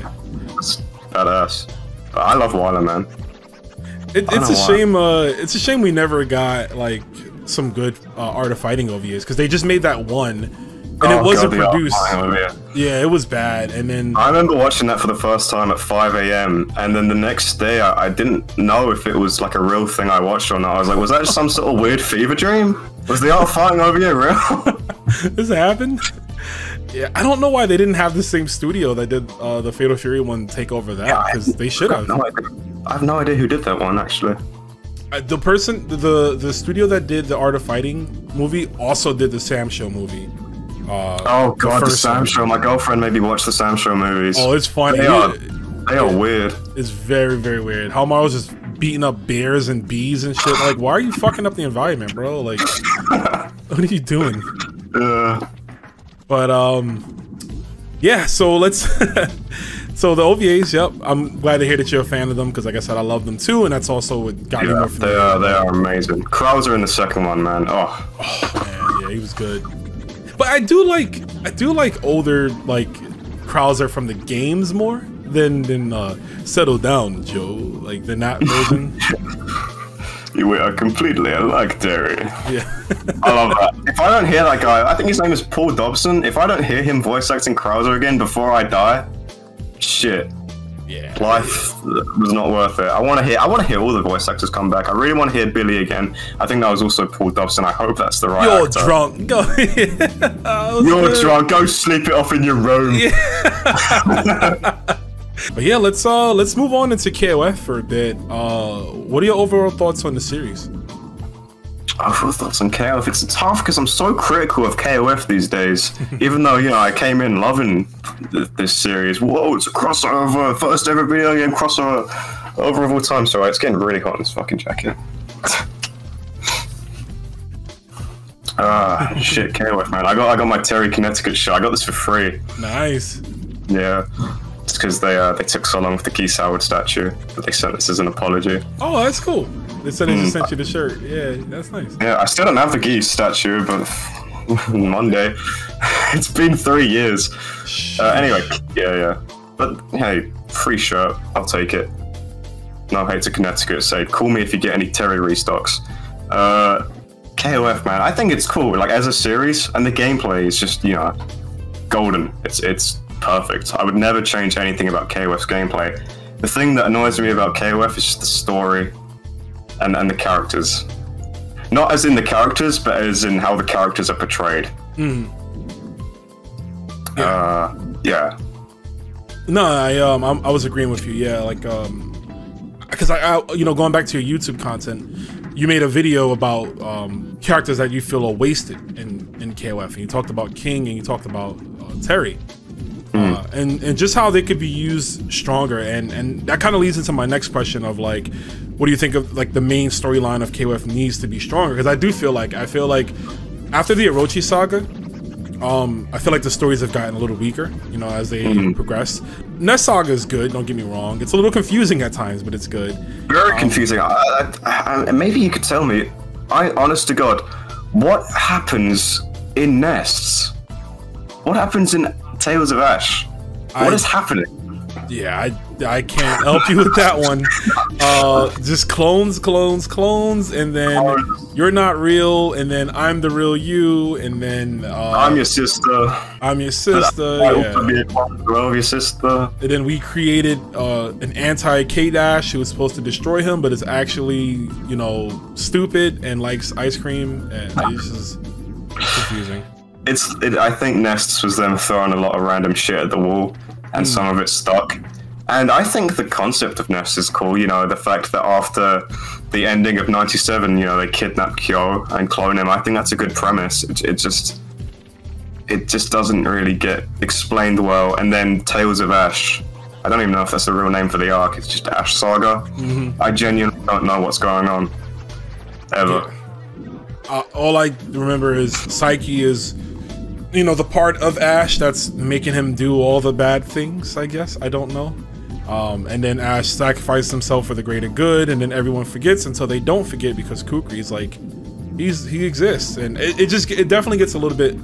that's badass. But I love Wyler, man. It's a shame. It's a shame we never got like some good Art of Fighting OVAs because they just made that one, and it wasn't produced. Yeah, it was bad. And then I remember watching that for the first time at 5 a.m. and then the next day I didn't know if it was like a real thing I watched or not. I was like, was that just some sort of weird fever dream? Was the Art of Fighting OVA real? This happened? Yeah, I don't know why they didn't have the same studio that did the Fatal Fury one take over that, because they should have. I have no idea who did that one, actually. The studio that did the Art of Fighting movie also did the Sam Show movie. Oh god, the Sam Show. My girlfriend made me watch the Sam Show movies. Oh, it's funny. They are weird. It's very, very weird. How Maro's just beating up bears and bees and shit. Like, why are you fucking up the environment, bro? Like, what are you doing? But yeah. So let's. So the OVAs, yep. I'm glad to hear that you're a fan of them because, like I said, I love them too, and that's also what got me more familiar. They are amazing. Krauser in the second one, man. Oh man, yeah, he was good. But I do like older like Krauser from the games more than Settle Down, Joe. Like than that version. You are completely alike, Terry. Yeah. I love that. If I don't hear that guy, I think his name is Paul Dobson. If I don't hear him voice acting Krauser again before I die, shit. Yeah. Life was not worth it. I want to hear all the voice actors come back. I really want to hear Billy again. I think that was also Paul Dobson. I hope that's the right actor. You're drunk. Go. You're drunk. Go sleep it off in your room. Yeah. But yeah, let's move on into KOF for a bit. What are your overall thoughts on the series? overall thoughts on KOF. It's tough because I'm so critical of KOF these days. Even though, you know, I came in loving this series. Whoa, it's a crossover, first ever video game crossover over of all time. So it's getting really hot in this fucking jacket. Shit, KOF, man. I got my Terry Connecticut shot. I got this for free. Nice. Yeah. It's because they took so long with the Keith Howard statue, but they sent this as an apology. Oh, that's cool. They said they just sent you the shirt. Yeah, that's nice. Yeah, I still don't have the Geese statue, but Monday. It's been 3 years. Anyway, yeah. But hey, free shirt. I'll take it. No hate to Connecticut. Say, call me if you get any Terry restocks. KOF, man. I think it's cool. Like, as a series, and the gameplay is just, you know, golden. It's perfect. I would never change anything about KOF's gameplay. The thing that annoys me about KOF is just the story and the characters. Not as in the characters, but as in how the characters are portrayed. Yeah. No, I was agreeing with you. Yeah, like because I you know, going back to your YouTube content, you made a video about characters that you feel are wasted in KOF, and you talked about King and you talked about Terry. And just how they could be used stronger, and that kind of leads into my next question of like, what do you think of like the main storyline of KOF needs to be stronger? Because I feel like after the Orochi saga, I feel like the stories have gotten a little weaker, you know, as they progress. Nest saga is good, don't get me wrong. It's a little confusing at times, but it's good. Very confusing. Maybe you could tell me, honest to God, what happens in Nests? What happens in Tales of Ash? What is happening? Yeah, I can't help you with that one. Just clones, and then you're not real, and then I'm the real you, and then I'm your sister. I'm your sister. I also be a girl of your sister. And then we created an anti-K-Dash who was supposed to destroy him, but is actually, you know, stupid and likes ice cream, and it's just confusing. I think Nests was them throwing a lot of random shit at the wall, and some of it stuck. And I think the concept of Nests is cool, you know, the fact that after the ending of 97, you know, they kidnap Kyo and clone him. I think that's a good premise. It just doesn't really get explained well. And then Tales of Ash, I don't even know if that's the real name for the arc, it's just Ash Saga. I genuinely don't know what's going on, ever. Yeah. All I remember is Psyche is, you know, the part of Ash that's making him do all the bad things, I guess. I don't know. And then Ash sacrificed himself for the greater good, and then everyone forgets until they don't forget because Kukri's like, he exists. And it definitely gets a little bit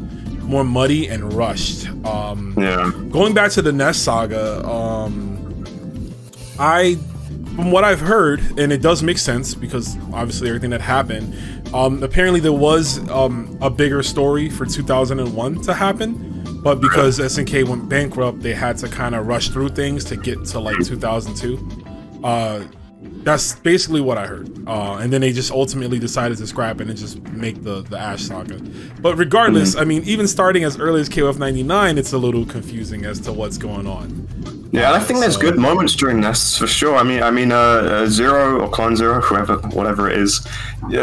more muddy and rushed. Yeah. Going back to the Nest saga, from what I've heard, and it does make sense because obviously everything that happened, apparently there was a bigger story for 2001 to happen, but because SNK went bankrupt, they had to kind of rush through things to get to like 2002. That's basically what I heard. And then they just ultimately decided to scrap it and just make the Ash saga. But regardless, I mean, even starting as early as KOF 99, it's a little confusing as to what's going on. Yeah, and I think there's good moments during Nests for sure. I mean, Zero or Clone Zero, whatever it is,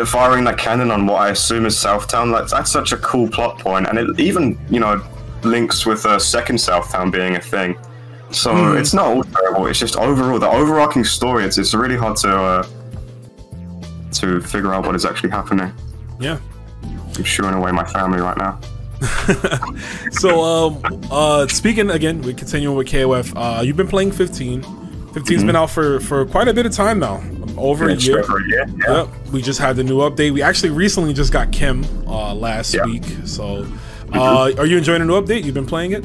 firing that cannon on what I assume is Southtown. That's such a cool plot point, and it even, you know, links with second Southtown being a thing. So it's not all terrible. It's just overall the overarching story. It's really hard to figure out what is actually happening. Yeah, I'm shooing away my family right now. So speaking again, we continue with KOF. You've been playing 15. 15's been out for quite a bit of time now, over a year. Yeah. Yep. We just had the new update. We actually recently just got Kim last week. So are you enjoying the new update? You've been playing it?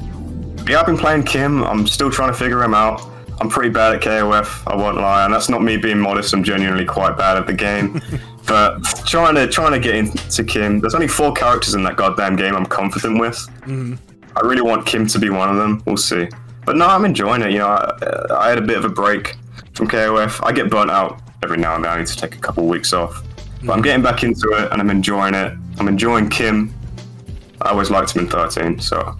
Yeah, I've been playing Kim. I'm still trying to figure him out. I'm pretty bad at KOF, I won't lie, and that's not me being modest. I'm genuinely quite bad at the game. But trying to get into Kim. There's only 4 characters in that goddamn game I'm confident with. I really want Kim to be one of them. We'll see. But no, I'm enjoying it. You know, I had a bit of a break from KOF. I get burnt out every now and then. I need to take a couple of weeks off. But I'm getting back into it, and I'm enjoying it. I'm enjoying Kim. I always liked him in 13, so...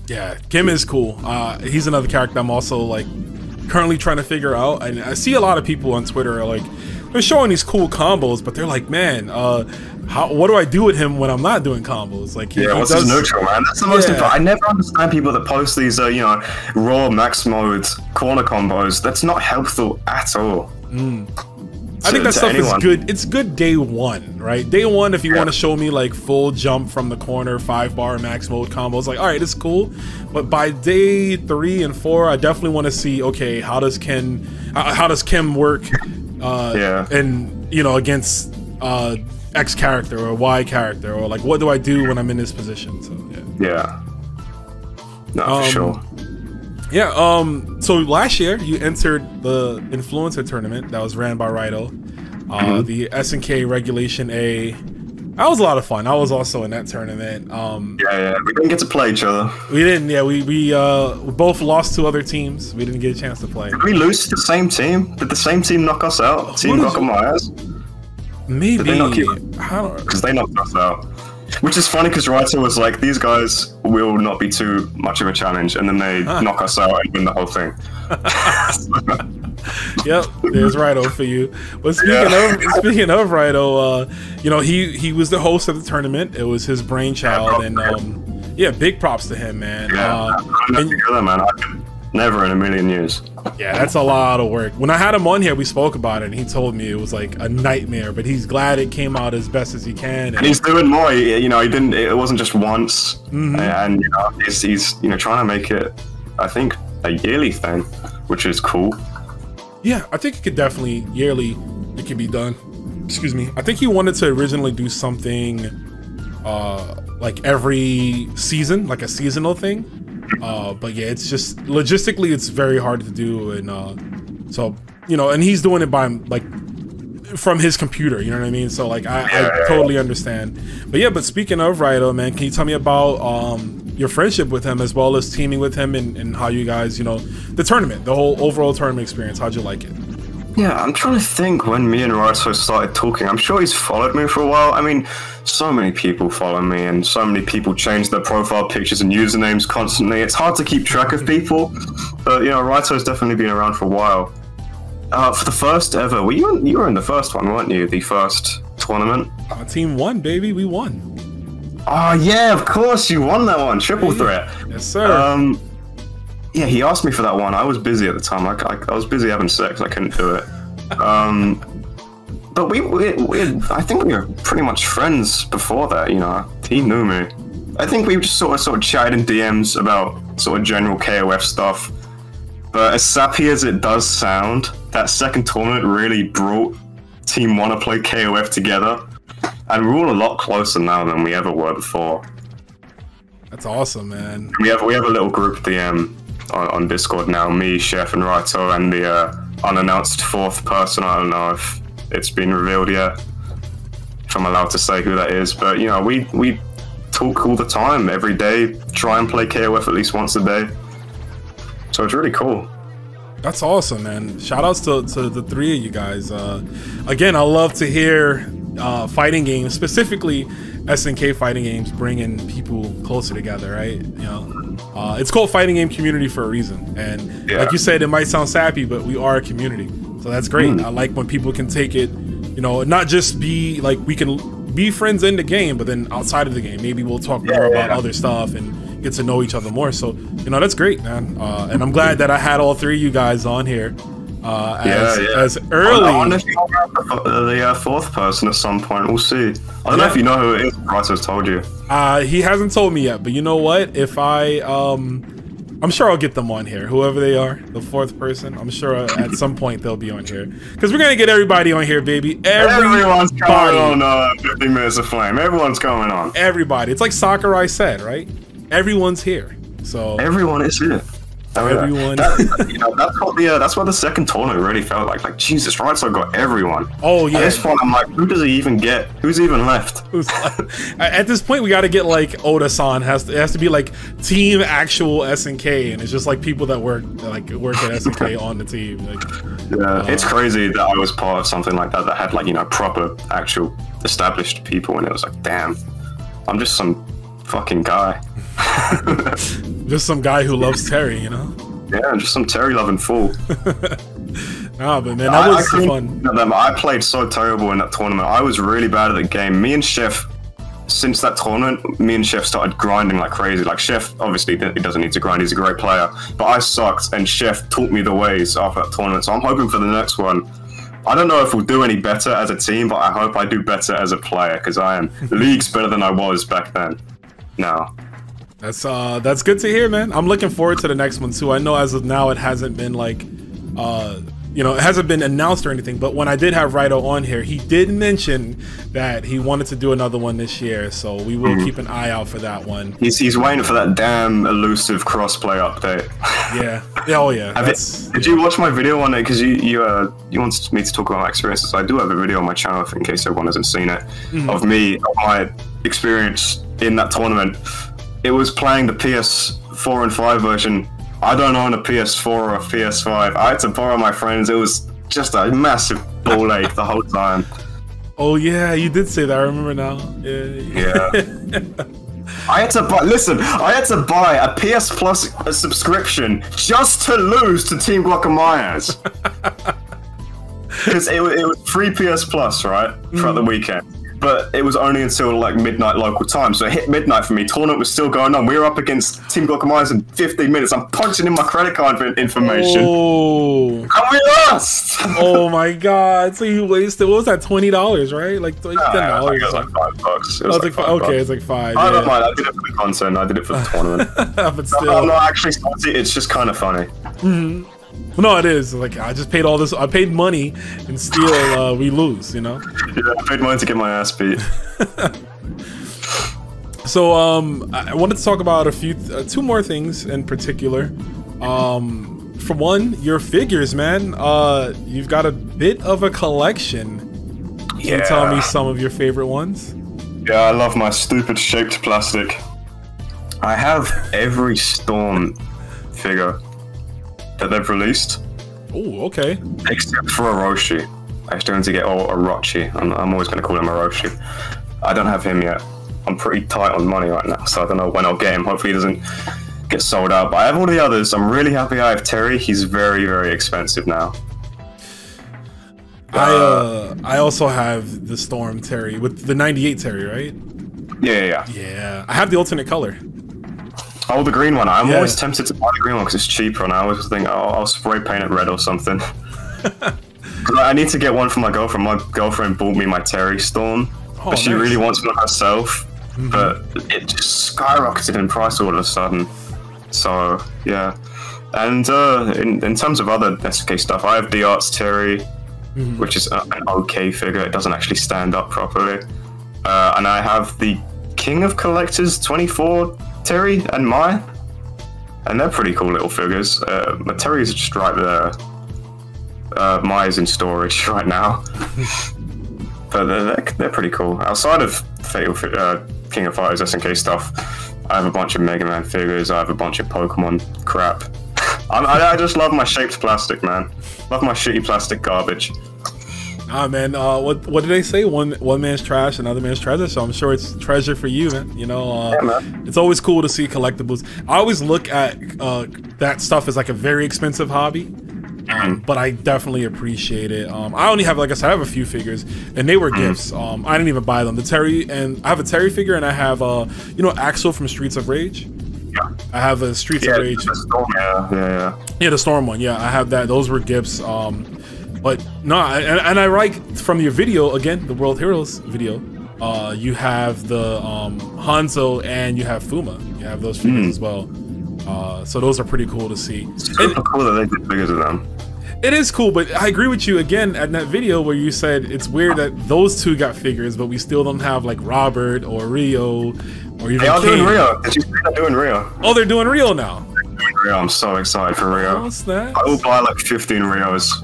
Yeah, Kim is cool. He's another character I'm also like currently trying to figure out, and I see a lot of people on Twitter are like they're showing these cool combos, but they're like, man, what do I do with him when I'm not doing combos? Like, what's his neutral, man? That's the most important. I never understand people that post these, you know, raw max mode corner combos. That's not helpful at all. I think that stuff is good. It's good day one, right? Day one, if you want to show me like full jump from the corner, 5-bar max mode combos, like, all right, it's cool. But by day 3 and 4, I definitely want to see, okay, how does Kim work? And you know, against X character or Y character, or like, what do I do when I'm in this position? So no, for sure. So last year you entered the influencer tournament that was ran by Raito, the SNK Regulation A. That was a lot of fun. I was also in that tournament. We didn't get to play each other. We didn't. Yeah, we both lost to other teams. We didn't get a chance to play. Did we lose to the same team? Did the same team knock us out? Team knock my ass? Maybe. Because they knocked us out. Which is funny because Raito was like, these guys will not be too much of a challenge, and then they knock us out and win the whole thing. Yep, there's Raito for you. But speaking of Raito, you know, he was the host of the tournament. It was his brainchild, and big props to him, man. Never in a million years. Yeah, that's a lot of work. When I had him on here, we spoke about it, and he told me it was like a nightmare, but he's glad it came out as best as he can. And he's doing more. You know, he didn't. It wasn't just once, and you know, he's you know, trying to make it, I think, a yearly thing, which is cool. Yeah, I think it could definitely yearly. It can be done. Excuse me. I think he wanted to originally do something like every season, like a seasonal thing. But yeah, it's just logistically it's very hard to do, and so, you know, and he's doing it by like from his computer, you know what I mean? So like I totally understand. But speaking of Raito, man, can you tell me about your friendship with him, as well as teaming with him, and how you guys, you know, the tournament, the whole overall tournament experience, how'd you like it? Yeah, I'm trying to think when me and Raito started talking. I'm sure he's followed me for a while. I mean, so many people follow me, and so many people change their profile pictures and usernames constantly. It's hard to keep track of people, but you know, Raito's definitely been around for a while. For the first ever, you were in the first one, weren't you? The first tournament. Team 1, baby, we won. Oh yeah, of course you won that one, triple threat. Yes, sir. Yeah, he asked me for that one. I was busy at the time. I was busy having sex. I couldn't do it. But I think we were pretty much friends before that. You know, he knew me. I think we just sort of chatted in DMs about sort of general KOF stuff. But as sappy as it does sound, that second tournament really brought Team 1 to play KOF together, and we're all a lot closer now than we ever were before. That's awesome, man. We have a little group DM on Discord now, me, Chef, and Raito, and the unannounced fourth person. I don't know if it's been revealed yet, if I'm allowed to say who that is, but you know, we talk all the time, every day, try and play KOF at least once a day, so it's really cool. That's awesome, man. Shout outs to the three of you guys. Again, I love to hear fighting games, specifically SNK fighting games, bringing people closer together, right? You know, it's called fighting game community for a reason, and like you said, it might sound sappy, but we are a community, so that's great. I like when people can take it, you know, not just be like, we can be friends in the game, but then outside of the game, maybe we'll talk more about other stuff and get to know each other more. So, you know, that's great, man. And I'm glad that I had all three of you guys on here as early. I wonder if you'll have the fourth person at some point. We'll see. I don't know if you know who it is. Bryce has told you. He hasn't told me yet, but you know what? If I'm sure I'll get them on here, whoever they are, the fourth person. I'm sure at some point they'll be on here, because we're gonna get everybody on here, baby. Everyone's coming on 50 Minutes of Flame. Everyone's coming on. Everybody. It's like Sakurai said, right? Everyone's here. So everyone is here. Everyone. You know, that's what the second tournament really felt like. Like, Jesus, right? So I got everyone. Oh yeah. At this point, I'm like, who does he even get? Who's even left? At this point, we got to get like Oda-san. It has to be like team actual SNK, and it's just like people that work at SNK on the team. Like, it's crazy that I was part of something like that had like, you know, proper actual established people, and it was like, damn, I'm just some fucking guy. Just some guy who loves Terry, you know? Yeah, just some Terry love in full. Nah, but man, that was fun. I played so terrible in that tournament. I was really bad at the game. Me and Chef, since that tournament, me and Chef started grinding like crazy. Like Chef, obviously, he doesn't need to grind. He's a great player. But I sucked, and Chef taught me the ways after that tournament. So I'm hoping for the next one. I don't know if we'll do any better as a team, but I hope I do better as a player, because I am leagues better than I was back then. Now. That's good to hear, man. I'm looking forward to the next one too. I know as of now it hasn't been like you know, it hasn't been announced or anything, but when I did have Rido on here, he did mention that he wanted to do another one this year, so we will keep an eye out for that one. He's waiting for that damn elusive crossplay update. Yeah. Oh yeah. Did you watch my video on it? Because you wanted me to talk about my experiences. I do have a video on my channel, in case everyone hasn't seen it, of my experience in that tournament. It was playing the PS4 and 5 version. I don't own a PS4 or a PS5. I had to borrow my friends. It was just a massive ball ache the whole time. Oh yeah, you did say that. I remember now. Yeah. I had to buy. Listen, I had to buy a PS Plus subscription just to lose to Team Guacamayas. Because it was free PS Plus, right, throughout the weekend. But it was only until like midnight local time, so it hit midnight for me. Tournament was still going on. We were up against Team Guacamayas in 15 minutes. I'm punching in my credit card information. Oh. And we lost! Oh my god! So you wasted, what was that, $20, right? Like $10. It was like $5. It was like $5. Okay, it's like $5. I don't mind. I did it for the content. I did it for the tournament. But still, I'm not actually salty. It's just kind of funny. No, it is. Like, I just paid all this. I paid money, and still we lose. You know. Yeah, I paid money to get my ass beat. So, I wanted to talk about two more things in particular. For one, your figures, man. You've got a bit of a collection. Can you tell me some of your favorite ones? Yeah, I love my stupid shaped plastic. I have every Storm figure that they've released. Oh, okay. Except for Orochi. I still need to get Orochi. I'm always going to call him Orochi. I don't have him yet. I'm pretty tight on money right now, so I don't know when I'll get him. Hopefully he doesn't get sold out. But I have all the others. I'm really happy I have Terry. He's very, very expensive now. I also have the Storm Terry with the 98 Terry, right? Yeah. Yeah. I have the alternate color. Oh, the green one. I'm always tempted to buy the green one because it's cheaper, and I always think, oh, I'll spray paint it red or something. I need to get one for my girlfriend. My girlfriend bought me my Terry Storm, but she really wants one herself. But it just skyrocketed in price all of a sudden. So yeah, and in terms of other SK stuff, I have the Arts Terry, which is an okay figure. It doesn't actually stand up properly, and I have the King of Collectors 24 Terry and Mai, and they're pretty cool little figures. My Terry's just right there. Mai's in storage right now. But they're pretty cool. Outside of Fatal King of Fighters SNK stuff, I have a bunch of Mega Man figures, I have a bunch of Pokemon crap. I just love my shaped plastic, man. Love my shitty plastic garbage. Ah, man, what did they say? One man's trash, another man's treasure. So I'm sure it's treasure for you, man. You know, yeah, man. It's always cool to see collectibles. I always look at that stuff as like a very expensive hobby. But I definitely appreciate it. I only have, like I said, I have a few figures, and they were gifts. I didn't even buy them. The Terry, and I have a Terry figure, and I have you know, Axel from Streets of Rage. Yeah. I have a Streets of Rage. The Storm, yeah, the Storm one. Yeah, I have that. Those were gifts. But no, and I like from your video again, the World Heroes video. You have the Hanzo and you have Fuma. You have those figures as well. So those are pretty cool to see. It's super cool that they did figures of them. It is cool, but I agree with you again at that video where you said it's weird that those two got figures, but we still don't have like Robert or Rio or even. They are doing Rio. Did you see they're doing Rio? Oh, they're doing Rio now. They're doing Rio. I'm so excited for Rio. What's that? I will buy like 15 Rios.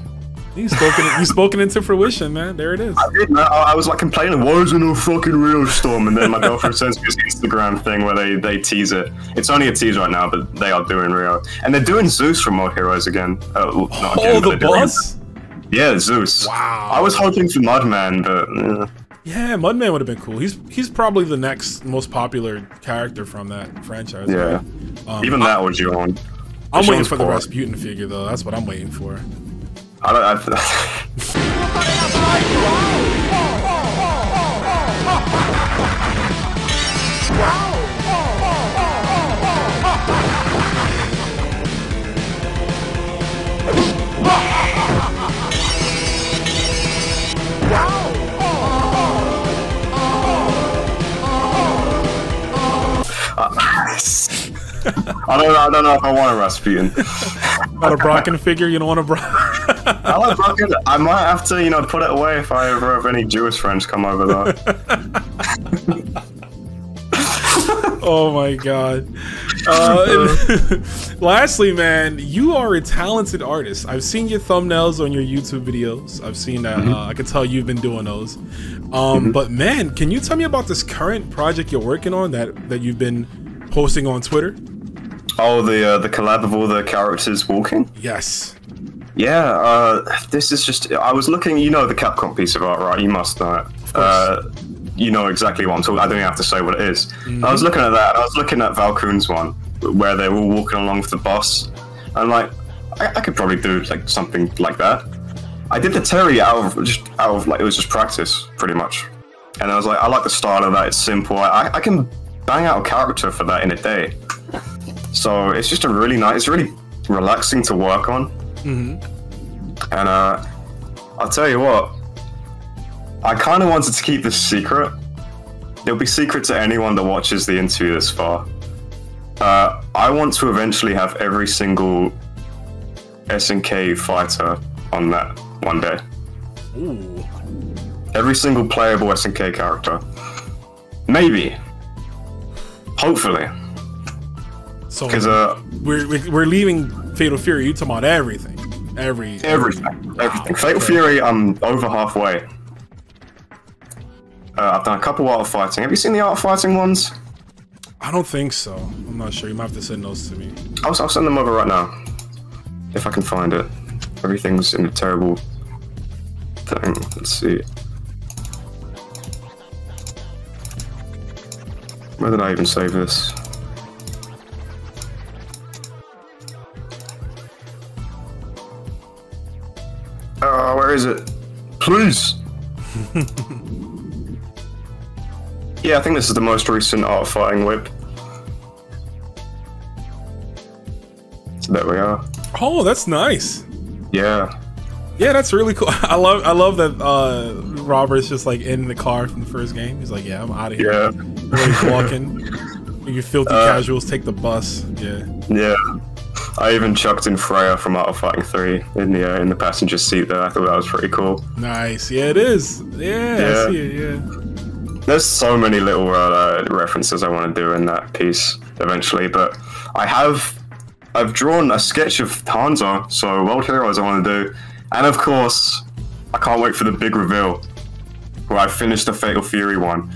You spoken into fruition, man. There it is. I did, man. I was like complaining, why isn't no fucking Rio Storm? And then my girlfriend sends me this Instagram thing where they tease it. It's only a tease right now, but they are doing Rio. And they're doing Zeus from Mod Heroes again. Not again, the boss? Yeah, Zeus. Wow. I was hoping for Mudman, but... Yeah, Mudman would have been cool. He's probably the next most popular character from that franchise. Yeah. Right? Even that was your own. I'm waiting for the Rasputin figure though. That's what I'm waiting for. I don't. I don't know if I want a Rasputin. Not a Brocken figure? You don't want a Brocken? I like Brocken. I might have to, you know, put it away if I ever have any Jewish friends come over though. Oh my god. Lastly, man, you are a talented artist. I've seen your thumbnails on your YouTube videos. I've seen that. I can tell you've been doing those. But man, can you tell me about this current project you're working on that you've been posting on Twitter? Oh, the collab of all the characters walking? Yes. Yeah, this is just... I was looking... You know the Capcom piece of art, right? You must know it. You know exactly what I'm talking... I don't even have to say what it is. I was looking at that. I was looking at Valkoon's one, where they were all walking along with the boss. And, like, I could probably do, like, something like that. I did the Terry out of, like, it was just practice, pretty much. And I was like, I like the style of that. It's simple. I can bang out a character for that in a day. So it's just a really nice, it's really relaxing to work on. And I'll tell you what, I kind of wanted to keep this secret. It'll be secret to anyone that watches the interview this far. I want to eventually have every single SNK fighter on that one day. Ooh. Every single playable SNK character. Maybe. Hopefully. So because we're leaving Fatal Fury. You talking about everything? Everything. Fatal Fury. I'm over halfway. I've done a couple Art of Fighting. Have you seen the Art of Fighting ones? I don't think so. I'm not sure. You might have to send those to me. I'll send them over right now, if I can find it. Everything's in a terrible thing. Let's see. Where did I even save this? Where is it? Please! Yeah, I think this is the most recent Art of Fighting whip. So there we are. Oh, that's nice. Yeah. Yeah, that's really cool. I love that Robert's just like in the car from the first game. He's like, yeah, I'm out of here. Yeah. He's walking. You filthy casuals take the bus. Yeah. Yeah. I even chucked in Freya from Art of Fighting 3 in the passenger seat there. I thought that was pretty cool. Nice. Yeah, it is. Yeah, I see it, yeah. There's so many little references I want to do in that piece eventually, but I've drawn a sketch of Hanzo, so World Heroes I want to do. And of course, I can't wait for the big reveal, where I finished the Fatal Fury one,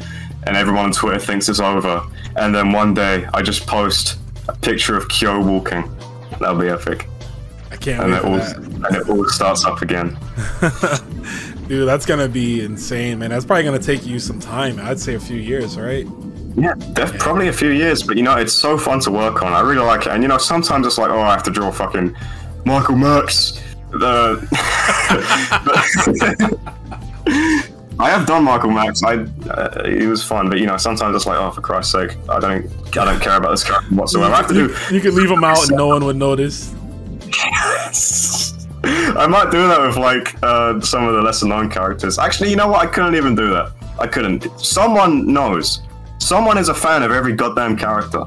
and everyone on Twitter thinks it's over. And then one day, I just post a picture of Kyo walking. That'll be epic. I can't wait for that. And it all starts up again. Dude, that's gonna be insane, man. That's probably gonna take you some time. I'd say a few years, right? Yeah, probably a few years, but you know, it's so fun to work on. I really like it. And you know, sometimes it's like, oh, I have to draw fucking Michael Max. I have done Michael Max. It was fun, but you know, sometimes it's like, oh, for Christ's sake, I don't care about this character whatsoever. I have to do. You could leave him out and no one would notice. I might do that with like some of the lesser known characters. Actually, you know what? I couldn't even do that. I couldn't. Someone knows. Someone is a fan of every goddamn character.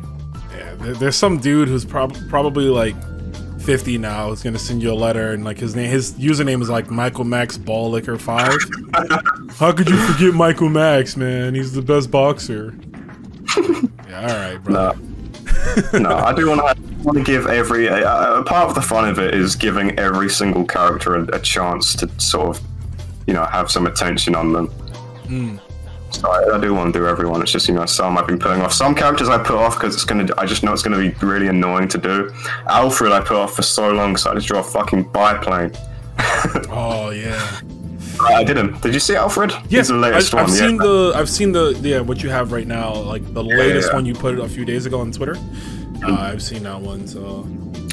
Yeah, there's some dude who's probably like 50 now who's gonna send you a letter and like his username is like Michael Max Ball Licker 5. How could you forget Michael Max, man? He's the best boxer. Yeah, all right, bro. No, I do want to give every part of the fun of it is giving every single character a chance to sort of, you know, have some attention on them. So I do want to do everyone. It's just, you know, some I've been putting off. Some characters I put off because I just know it's gonna be really annoying to do. Alfred I put off for so long, so I just draw a fucking biplane. Oh yeah. I did him. Did you see Alfred? Yes, the latest one. I've seen the what you have right now, like the latest one you put a few days ago on Twitter. I've seen that one, so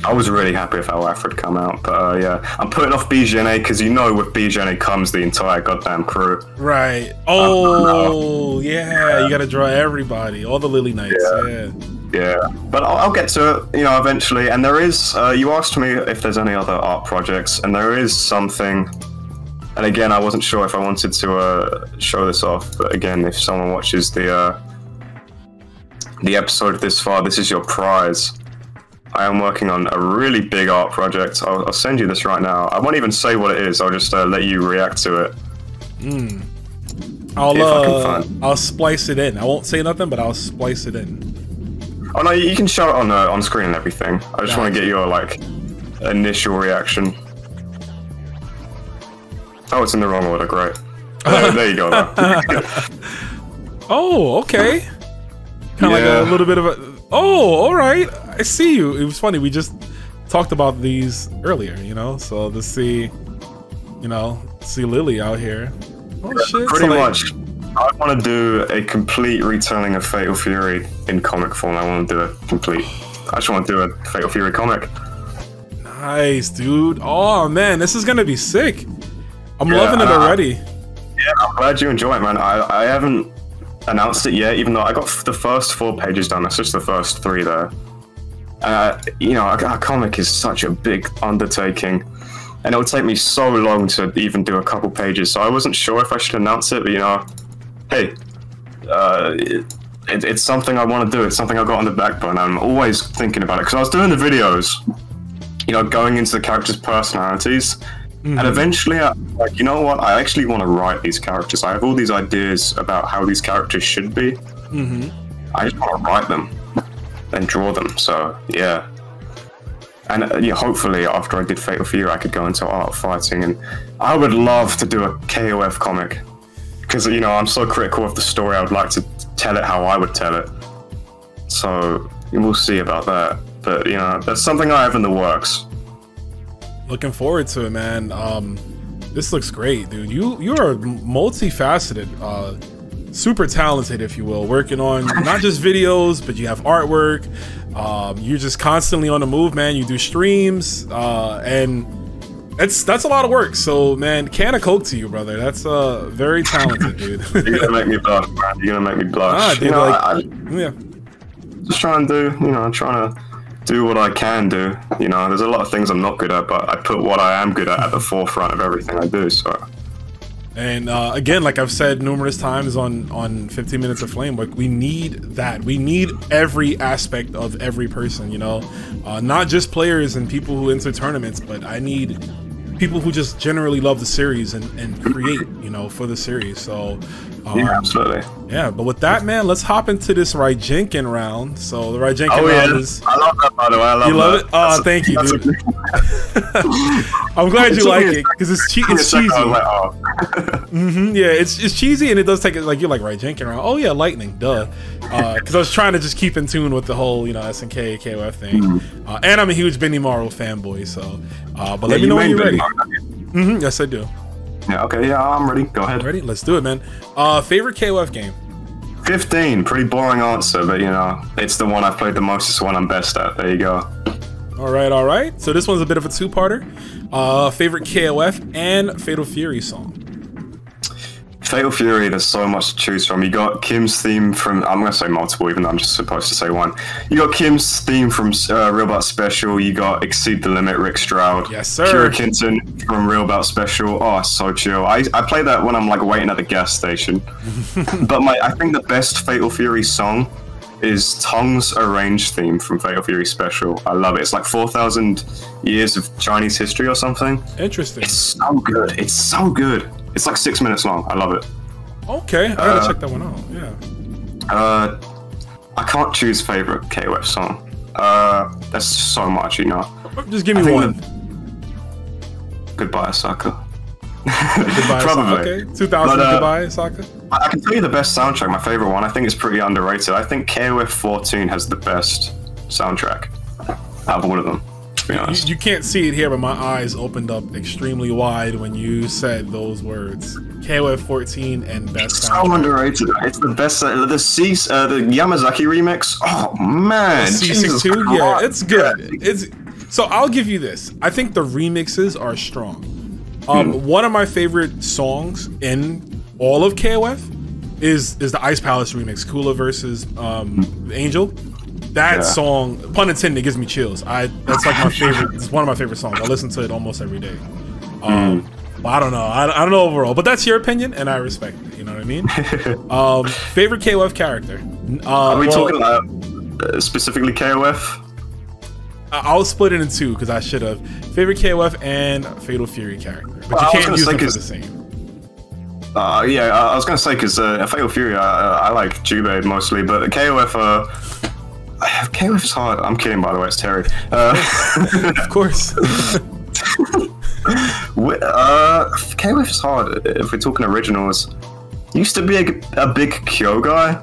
I was really happy if how Alfred come out, but yeah, I'm putting off BGNA because you know with BGNA comes the entire goddamn crew. Right. Oh, yeah, you gotta draw everybody, all the Lily Knights. Yeah, but I'll get to it, you know, eventually. And there is, you asked me if there's any other art projects, and there is something. And again, I wasn't sure if I wanted to show this off, but again, if someone watches the episode this far, this is your prize. I am working on a really big art project. I'll send you this right now. I won't even say what it is. I'll just let you react to it. I'll splice it in. I won't say nothing, but I'll splice it in. Oh no, you can show it on screen and everything. I just want to get your like initial reaction. Oh, it's in the wrong order. Great. There you go. Oh, okay. Kind of like a little bit of a. Oh, all right. I see you. It was funny. We just talked about these earlier, you know. So to see, you know, see Lily out here. Oh shit. Pretty much. I want to do a complete retelling of Fatal Fury in comic form. I just want to do a Fatal Fury comic. Nice, dude. Oh man, this is gonna be sick. I'm loving it already. Yeah, I'm glad you enjoy it, man. I haven't announced it yet, even though I got the first 4 pages done. That's just the first 3 there. You know, a comic is such a big undertaking, and it would take me so long to even do a couple pages. So I wasn't sure if I should announce it, but you know, hey, it's something I want to do. It's something I got on the back burner. I'm always thinking about it because I was doing the videos, you know, going into the characters' personalities. And eventually, I'm like, you know what? I actually want to write these characters. I have all these ideas about how these characters should be. I just want to write them and draw them. So yeah, and yeah, hopefully after I did Fatal Fury, I could go into art fighting, and I would love to do a KOF comic because you know I'm so critical of the story. I would like to tell it how I would tell it. So we'll see about that. But you know, that's something I have in the works. Looking forward to it, man. This looks great, dude. You are multifaceted, super talented, if you will. Working on not just videos, but you have artwork. You're just constantly on the move, man. You do streams, and that's a lot of work. So, man, can of coke to you, brother. That's very talented, dude. You're gonna make me blush, man. You're gonna make me blush. Dude, you know, like, yeah. Just trying to do, you know, I'm trying to do what I can do. You know, there's a lot of things I'm not good at, but I put what I am good at the forefront of everything I do. So, and again, like I've said numerous times on 15 Minutes of Flame, like we need that. We need every aspect of every person. You know, not just players and people who enter tournaments, but I need people who just generally love the series and create, you know, for the series. So. Yeah, absolutely. Yeah, but with that, man, let's hop into this Raijinkin round. So the Raijinkin round is. I love that, by the way. I love you love that. it? Oh, thank you, dude. I'm glad you like it because it's cheesy. Like, oh. Yeah, it's cheesy and it does take it like you're like Raijinkin round. Oh yeah, lightning, duh. Because I was trying to just keep in tune with the whole SNK KOF thing, and I'm a huge Benny Morrow fanboy. So, but let me know when you're ready. Yes, I do. Yeah, okay, yeah, I'm ready. Go ahead. Ready? Let's do it, man. Favorite KOF game? 15. Pretty boring answer, but you know, it's the one I've played the most. It's the one I'm best at. There you go. All right. So this one's a bit of a two-parter. Favorite KOF and Fatal Fury song? Fatal Fury, there's so much to choose from. You got Kim's theme from, I'm going to say multiple, even though I'm just supposed to say one. You got Kim's theme from Real Bout Special. You got Exceed the Limit, Rick Stroud. Yes, sir. Kira Kinton from Real Bout Special. Oh, so chill. I play that when I'm like waiting at the gas station. But I think the best Fatal Fury song is Tong's arranged theme from Fatal Fury Special. I love it. It's like 4,000 years of Chinese history or something. Interesting. It's so good. It's so good. It's like 6 minutes long. I love it. Okay, I gotta check that one out. Yeah. I can't choose favorite KOF song. There's so much, you know. Just give me one. Goodbye, Osaka. Goodbye, Probably. Okay. 2000. Goodbye, Osaka. I can tell you the best soundtrack. My favorite one. I think it's pretty underrated. I think KOF 14 has the best soundtrack out of all of them. be honest. You can't see it here, but my eyes opened up extremely wide when you said those words. KOF 14 and best. So underrated. It's the best. The Yamazaki remix. Oh man, C62. Yeah, it's good. So I'll give you this. I think the remixes are strong. One of my favorite songs in all of KOF is the Ice Palace remix, Kula versus Angel. That song, pun intended, gives me chills. That's like my favorite. It's one of my favorite songs. I listen to it almost every day. But I don't know. I don't know overall. But that's your opinion, and I respect it. You know what I mean? Favorite KOF character? Are we talking about specifically KOF? I'll split it in two because I should have. Favorite KOF and Fatal Fury character, but you can't use them for the same. Yeah, I was gonna say because Fatal Fury, I like Jubei mostly, but KOF, KOF is hard. I'm kidding, by the way. It's Terry. Of course. KOF is hard. If we're talking originals, used to be a big Kyo guy.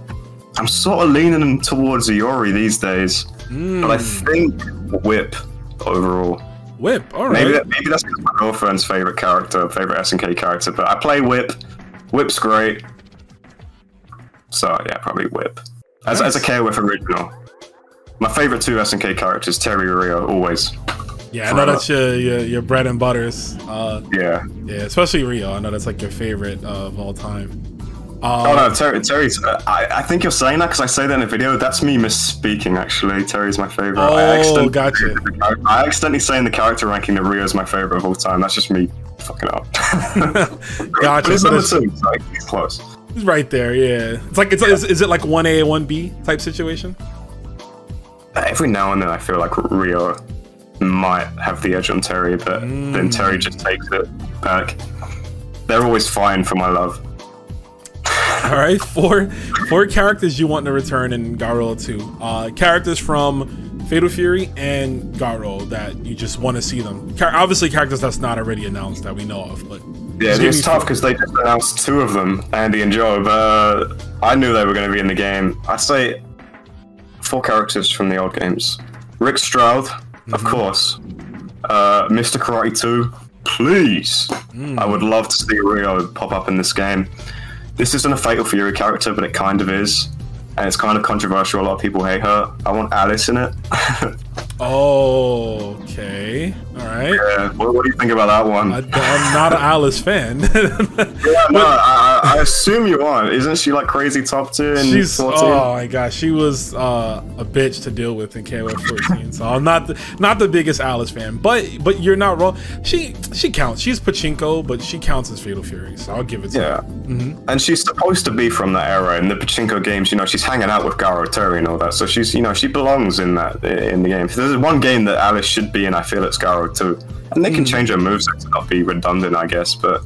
I'm sort of leaning towards Iori these days, but I think Whip overall. Whip, all right. Maybe that's my girlfriend's favorite character, favorite SNK character. But I play Whip. Whip's great. So yeah, probably Whip. As a KOF original. My favorite two SNK characters, Terry and Rio, always. Yeah, I know that's your bread and butters. Yeah, especially Rio. I know that's like your favorite of all time. Oh no, Terry's. I think you're saying that because I say that in a video. That's me misspeaking. Actually, Terry's my favorite. Oh, gotcha. I accidentally saying the character ranking that Rio's my favorite of all time. That's just me fucking up. Gotcha. It's number two. So he's close. He's right there. Yeah. It's like is it like 1A, 1B type situation? Every now and then I feel like Rio might have the edge on Terry, but then Terry just takes it back. They're always fine for my love. All right, four characters you want to return in Garo 2. Characters from Fatal Fury and Garo that you just want to see them. Obviously, characters that's not already announced that we know of, but yeah, it's tough because they just announced two of them, Andy and Joe. But I knew they were going to be in the game. I'd say 4 characters from the old games. Rick Stroud, of course. Mr. Karate 2, please. I would love to see Rio pop up in this game. This isn't a Fatal Fury character, but it kind of is. And it's kind of controversial. A lot of people hate her. I want Alice in it. Oh, okay. All right. Yeah. What do you think about that one? I'm not an Alice fan. Yeah, no, I assume you are. Isn't she like crazy top tier in 14? Oh my gosh, she was a bitch to deal with in KOF 14. So I'm not the biggest Alice fan, but you're not wrong. She counts. She's Pachinko, but she counts as Fatal Fury. So I'll give it to her. And she's supposed to be from that era in the Pachinko games. You know, she's hanging out with Garo, Terry, and all that. So she's, you know, she belongs in the game. If there's one game that Alice should be in, I feel it's Garo too. And they can change her moveset to not be redundant, I guess. But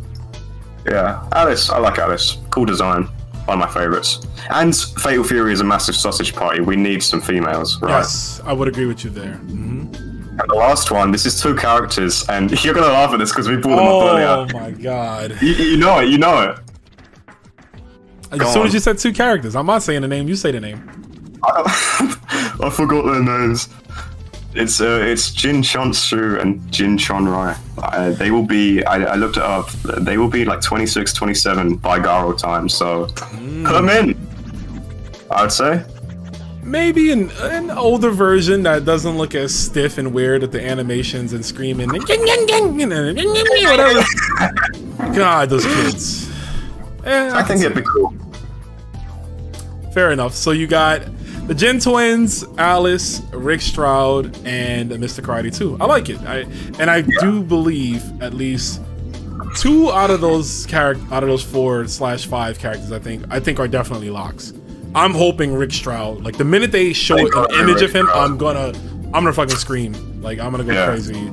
yeah, Alice, I like Alice. Cool design. One of my favorites. And Fatal Fury is a massive sausage party. We need some females, right? Yes, I would agree with you there. And the last one, this is 2 characters, and you're gonna laugh at this because we brought them up earlier. Oh my god. You know it, you know it. As soon as you said 2 characters, I'm not saying the name, you say the name. I forgot their names. It's Jin Chon-su and Jin Chon-rai. They will be, I looked it up, they will be like 26, 27 by Garo time, so put them in, I would say. Maybe an older version that doesn't look as stiff and weird at the animations and screaming and whatever. God, those kids. I think it'd be cool. Fair enough. So you got the Jin twins, Alice, Rick Stroud, and Mr. Karate 2. I like it. I do believe at least 2 out of those 4/5 characters I think are definitely locks. I'm hoping Rick Stroud. Like the minute they show an image of him, I'm gonna fucking scream. Like I'm gonna go crazy.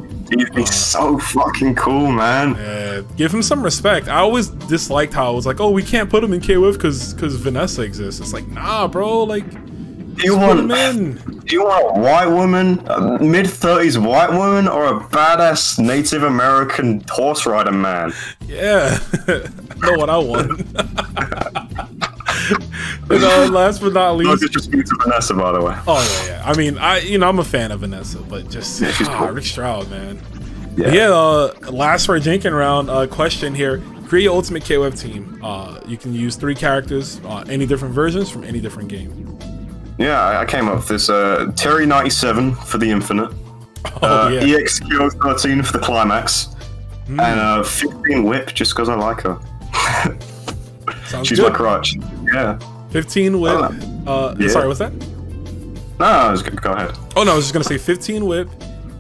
He's so fucking cool, man. Give him some respect. I always disliked how it was like, oh, we can't put him in KOF because Vanessa exists. It's like, nah, bro. Like, do you want a white woman, a mid-30s white woman, or a badass Native American horse rider man? Yeah, I know what I want. And last but not No least, disrespect to Vanessa, by the way. oh yeah. I mean, I'm a fan of Vanessa, but just she's cool. Rick Stroud, man. Yeah. Last for a Jenkin round question here. Create your ultimate KOF team. You can use 3 characters, any different versions from any different game. Yeah, I came up with this Terry 97 for the Infinite, EXQ 13 for the Climax, and 15 Whip just because I like her. She's good. my crutch. Yeah. 15 Whip. Yeah. Sorry, what's that? No, go ahead. Oh no, I was just gonna say 15 Whip,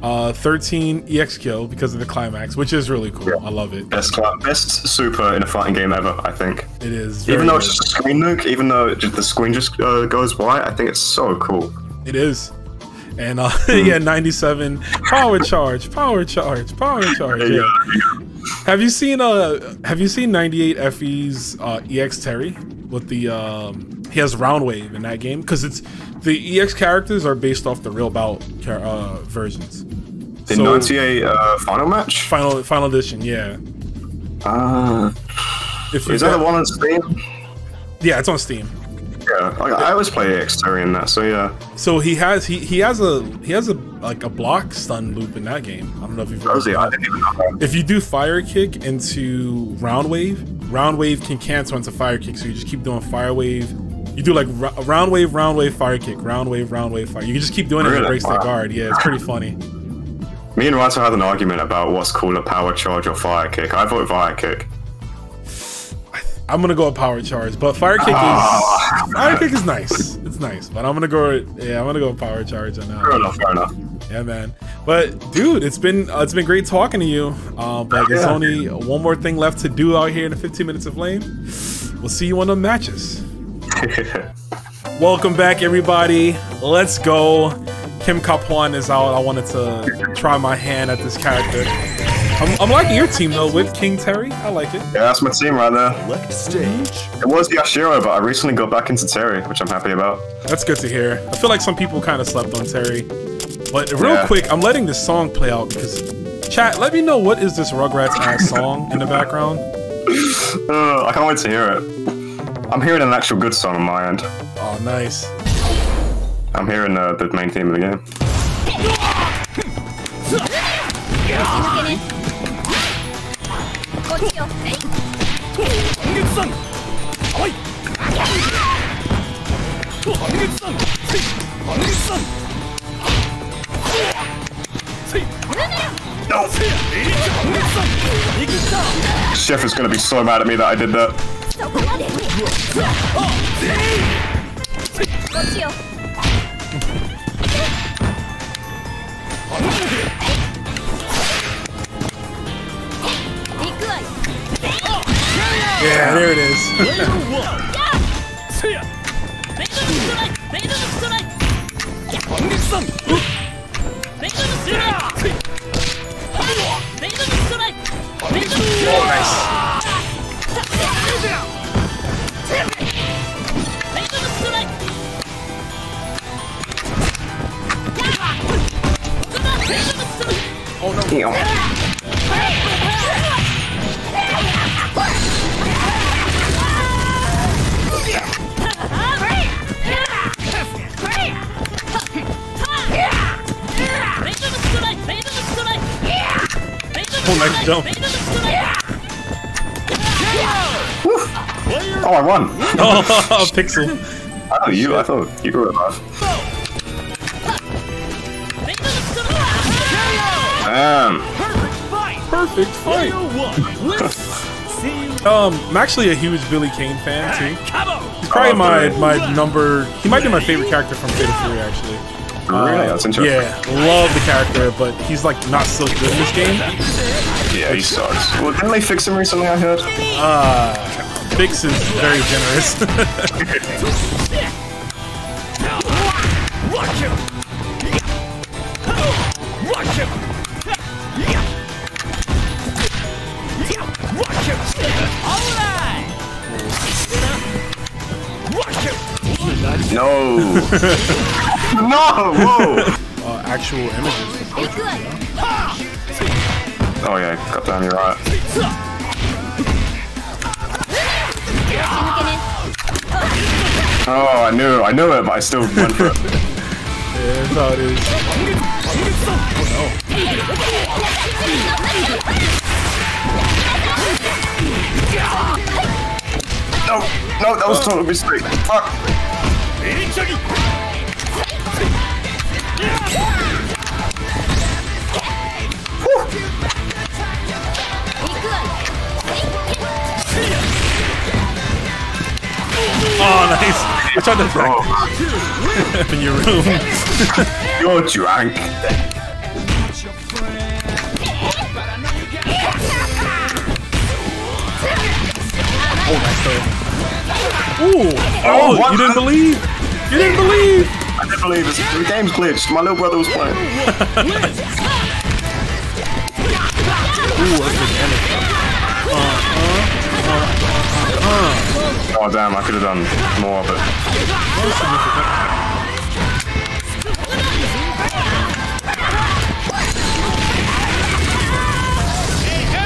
13 EX kill because of the climax, which is really cool. Yeah. I love it. Best super in a fighting game ever, I think. It is. Even though it's just a screen nuke, even though the screen just goes white, I think it's so cool. It is. And yeah, 97 power charge. Yeah. Have you seen 98 FE's EX Terry with the he has round wave in that game because it's the EX characters are based off the real bout versions. The 98 final match? Final edition, yeah. Is that the one on Steam? Yeah, it's on Steam. Yeah, I always play EX Terry in that, so yeah. So he has a like a block stun loop in that game. I don't know if you've I didn't even know that. If you do fire kick into round wave can cancel into fire kick, so you just keep doing fire wave. You do like round wave, fire kick, round wave, fire. You can just keep doing it and it breaks their guard. Yeah, it's pretty funny. Me and Rato had an argument about what's cooler, power charge or fire kick. I vote fire kick. I'm gonna go with power charge, but fire kick is nice. It's nice, but I'm gonna go with power charge on that. Fair enough. Yeah, man. But dude, it's been great talking to you. But there's only one more thing left to do out here in the 15 minutes of flame. We'll see you on the matches. Welcome back, everybody. Let's go. Kim Kapuan is out. I wanted to try my hand at this character. I'm liking your team though with King Terry. I like it. Yeah, that's my team right there. Select stage. It was Yashiro, but I recently got back into Terry, which I'm happy about. That's good to hear. I feel like some people kind of slept on Terry. But real quick, I'm letting this song play out because chat, let me know what is this Rugrats ass song in the background. I can't wait to hear it. I'm hearing an actual good song on my end. Oh, nice. I'm hearing the main theme of the game. No! Chef is gonna be so mad at me that I did that. Yeah, there it is. Oh, nice. Oh no. Oh, nice jump. Oh, I won. Oh, Pixel. Oh, you? I thought you were alive. Damn. Perfect fight. I'm actually a huge Billy Kane fan too. He's probably my number. He might be my favorite character from Fatal Fury actually. Really? That's interesting. Yeah, love the character, but he's like not so good in this game. Yeah, he sucks. Well, didn't they fix him recently, I heard? Fix is very generous. No! No! Whoa! Actual images. Oh yeah, goddamn, you're right. Oh, I knew it, but I still went for it. Yeah, that's how it is. No, that was total mistake. Fuck. Oh, nice. I tried to back up in your room. You're drunk. Oh, nice throw. Ooh. Oh, what? you didn't believe? You didn't believe? I didn't believe it. The game's glitched. My little brother was playing. Ooh, that's good damage. Oh damn, I could have done more of it.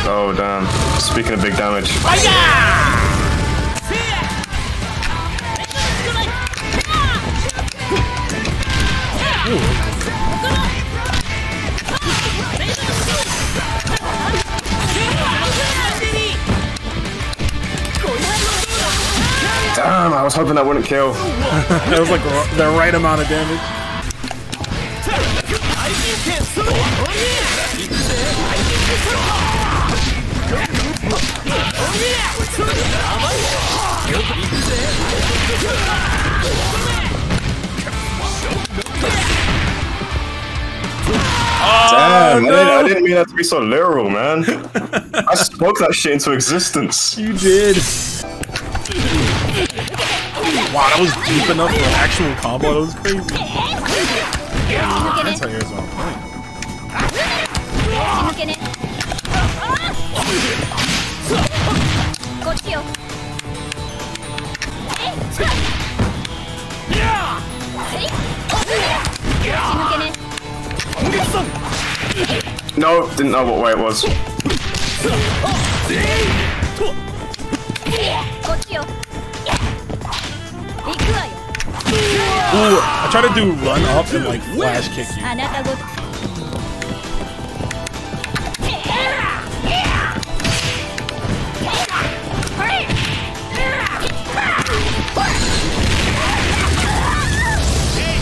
Oh damn. Speaking of big damage. Damn, I was hoping that wouldn't kill. That was like the right amount of damage. Damn, no. I didn't mean that to be so literal, man. I spoke that shit into existence. You did. Wow, that was deep enough for an actual combo. That was crazy. That's how here's what I'm playing. No, didn't know what way it was. Ooh, I try to do run up and like flash kick you.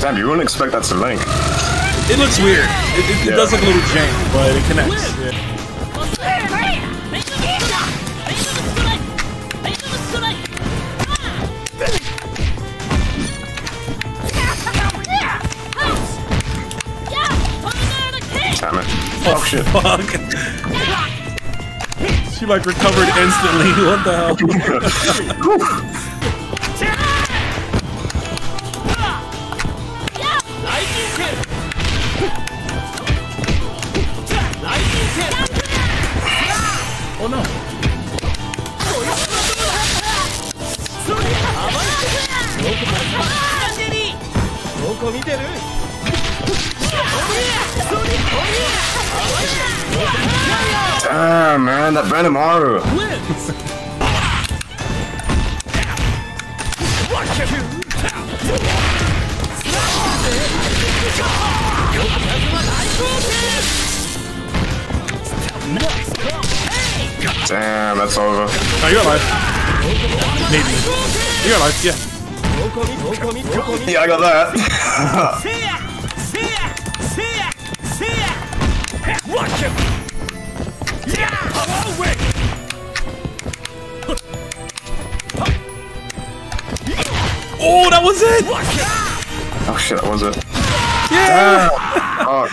Damn, you wouldn't expect that to link. It looks weird. It does look a little jank, but it connects. Yeah. Damn it. Oh shit. Fuck. She like recovered instantly. What the hell? Oh no. Damn, man, that Benimaru. Damn, that's over. No, you're alive. Maybe. You're alive, yeah. Yeah, I got that. Oh, that was it! Oh shit, that was it. Yeah! Oh.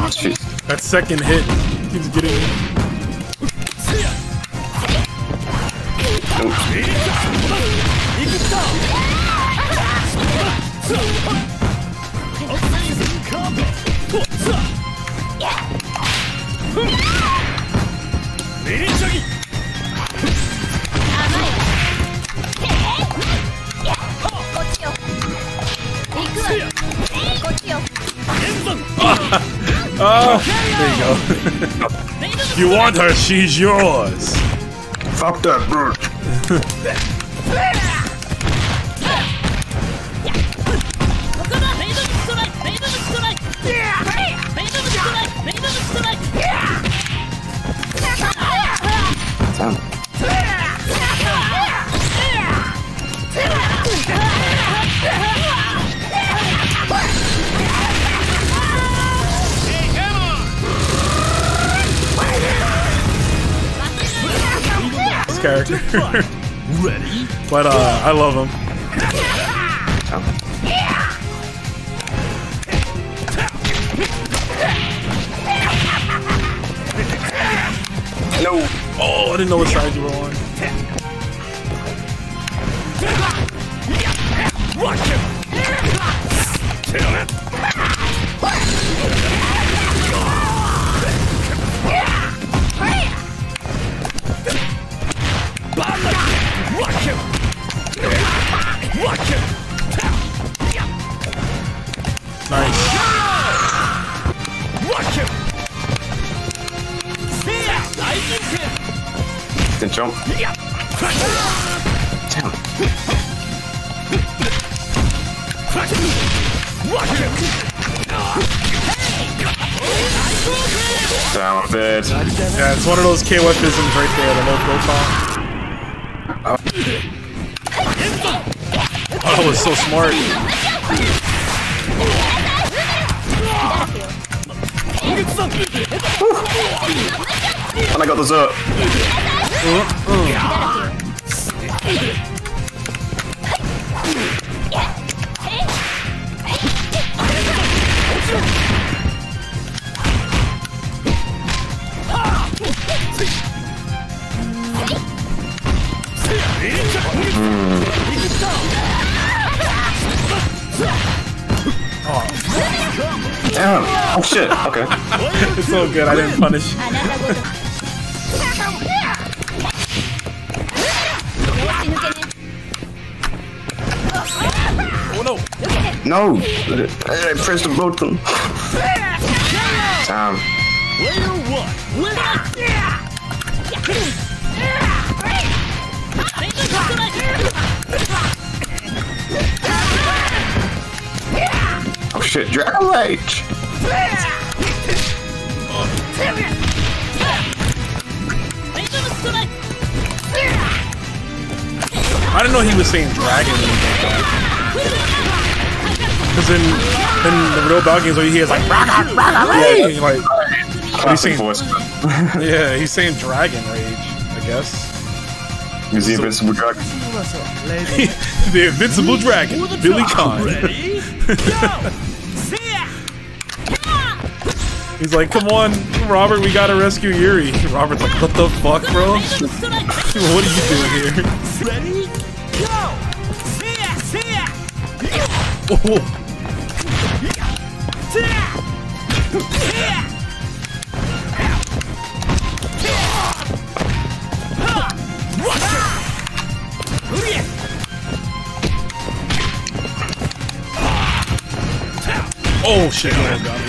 Jeez. That second hit keeps getting me. Oh, there you go. You want her, she's yours. Fuck that bird. Damn. This character. But I love him. No. Oh, I didn't know what side you were on. Nice. Didn't jump. Damn. Damn, I'm dead. Yeah, it's one of those KOF-isms right there, the low profile. Oh, that was so smart. And I got the Zert. Damn. Oh shit. Okay. It's all good. I didn't punish. Oh no. No. I pressed the button. Damn. Oh shit, Dragon Rage! I didn't know he was saying dragon. Because in the real dog games, where he hears like yeah, like he's saying, yeah, he's saying dragon rage, I guess. He's the invincible dragon. The invincible dragon, Billy Khan. He's like, come on, Robert, we gotta rescue Yuri. Robert's like, what the fuck, bro? What are you doing here? Ready? Go! Oh. Oh shit, oh, got me.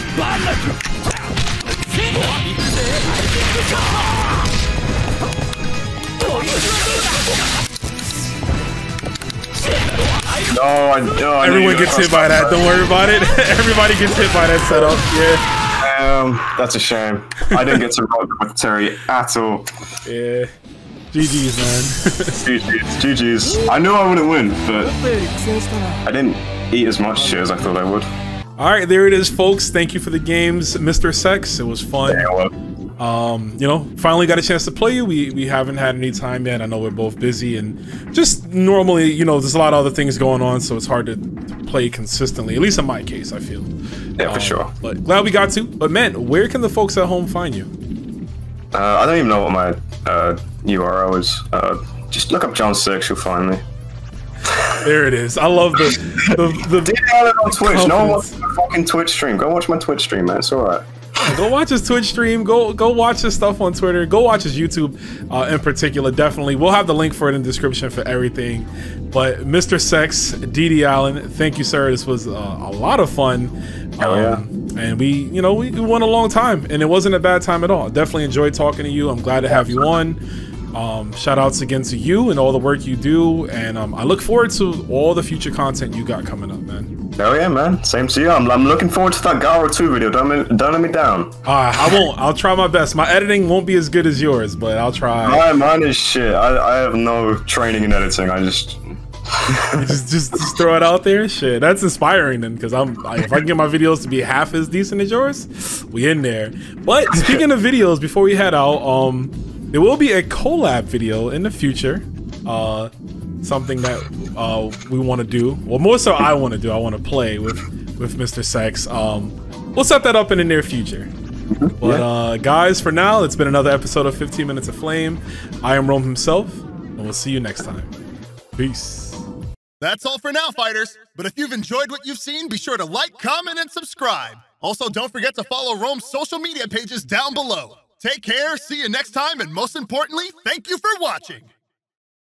No, everyone gets hit by that. Don't worry about it. Everybody gets hit by that setup. Yeah. That's a shame. I didn't get to rock with Terry at all. Yeah. GG's, man. GG's. I knew I wouldn't win, but I didn't eat as much shit as I thought I would. All right, there it is, folks. Thank you for the games, Mr. Sex. It was fun. Yeah, well. You know, finally got a chance to play you. We haven't had any time yet. I know we're both busy and just normally, you know, there's a lot of other things going on, so it's hard to play consistently. At least in my case, I feel. Yeah, for sure. But glad we got to. But man, where can the folks at home find you? I don't even know what my URL is. Just look up John Six, you'll find me. There it is. I love the on Twitch. No one wants my fucking Twitch stream. Go watch my Twitch stream, man. It's alright. Go watch his Twitch stream. Go watch his stuff on Twitter. Go watch his YouTube in particular. Definitely. We'll have the link for it in the description for everything. But Mr. Sex, DD Allen, thank you, sir. This was a lot of fun. Oh, yeah. And we went a long time, and it wasn't a bad time at all. Definitely enjoyed talking to you. I'm glad to have you on. Shout outs again to you and all the work you do, and I look forward to all the future content you got coming up, man. Oh yeah, man. Same to you. I'm looking forward to that Garo 2 video. Don't let me down. I won't. I'll try my best. My editing won't be as good as yours, but I'll try. Mine is shit. I have no training in editing. I just just throw it out there. Shit, that's inspiring then, because if I can get my videos to be half as decent as yours, we in there. But speaking of videos, before we head out, there will be a collab video in the future. Something that we want to do. Well, more so I want to do. I want to play with Mr. Sex. We'll set that up in the near future. But guys, for now, it's been another episode of 15 Minutes of Flame. I am Rome himself, and we'll see you next time. Peace. That's all for now, fighters. But if you've enjoyed what you've seen, be sure to like, comment, and subscribe. Also, don't forget to follow Rome's social media pages down below. Take care, see you next time, and most importantly, thank you for watching.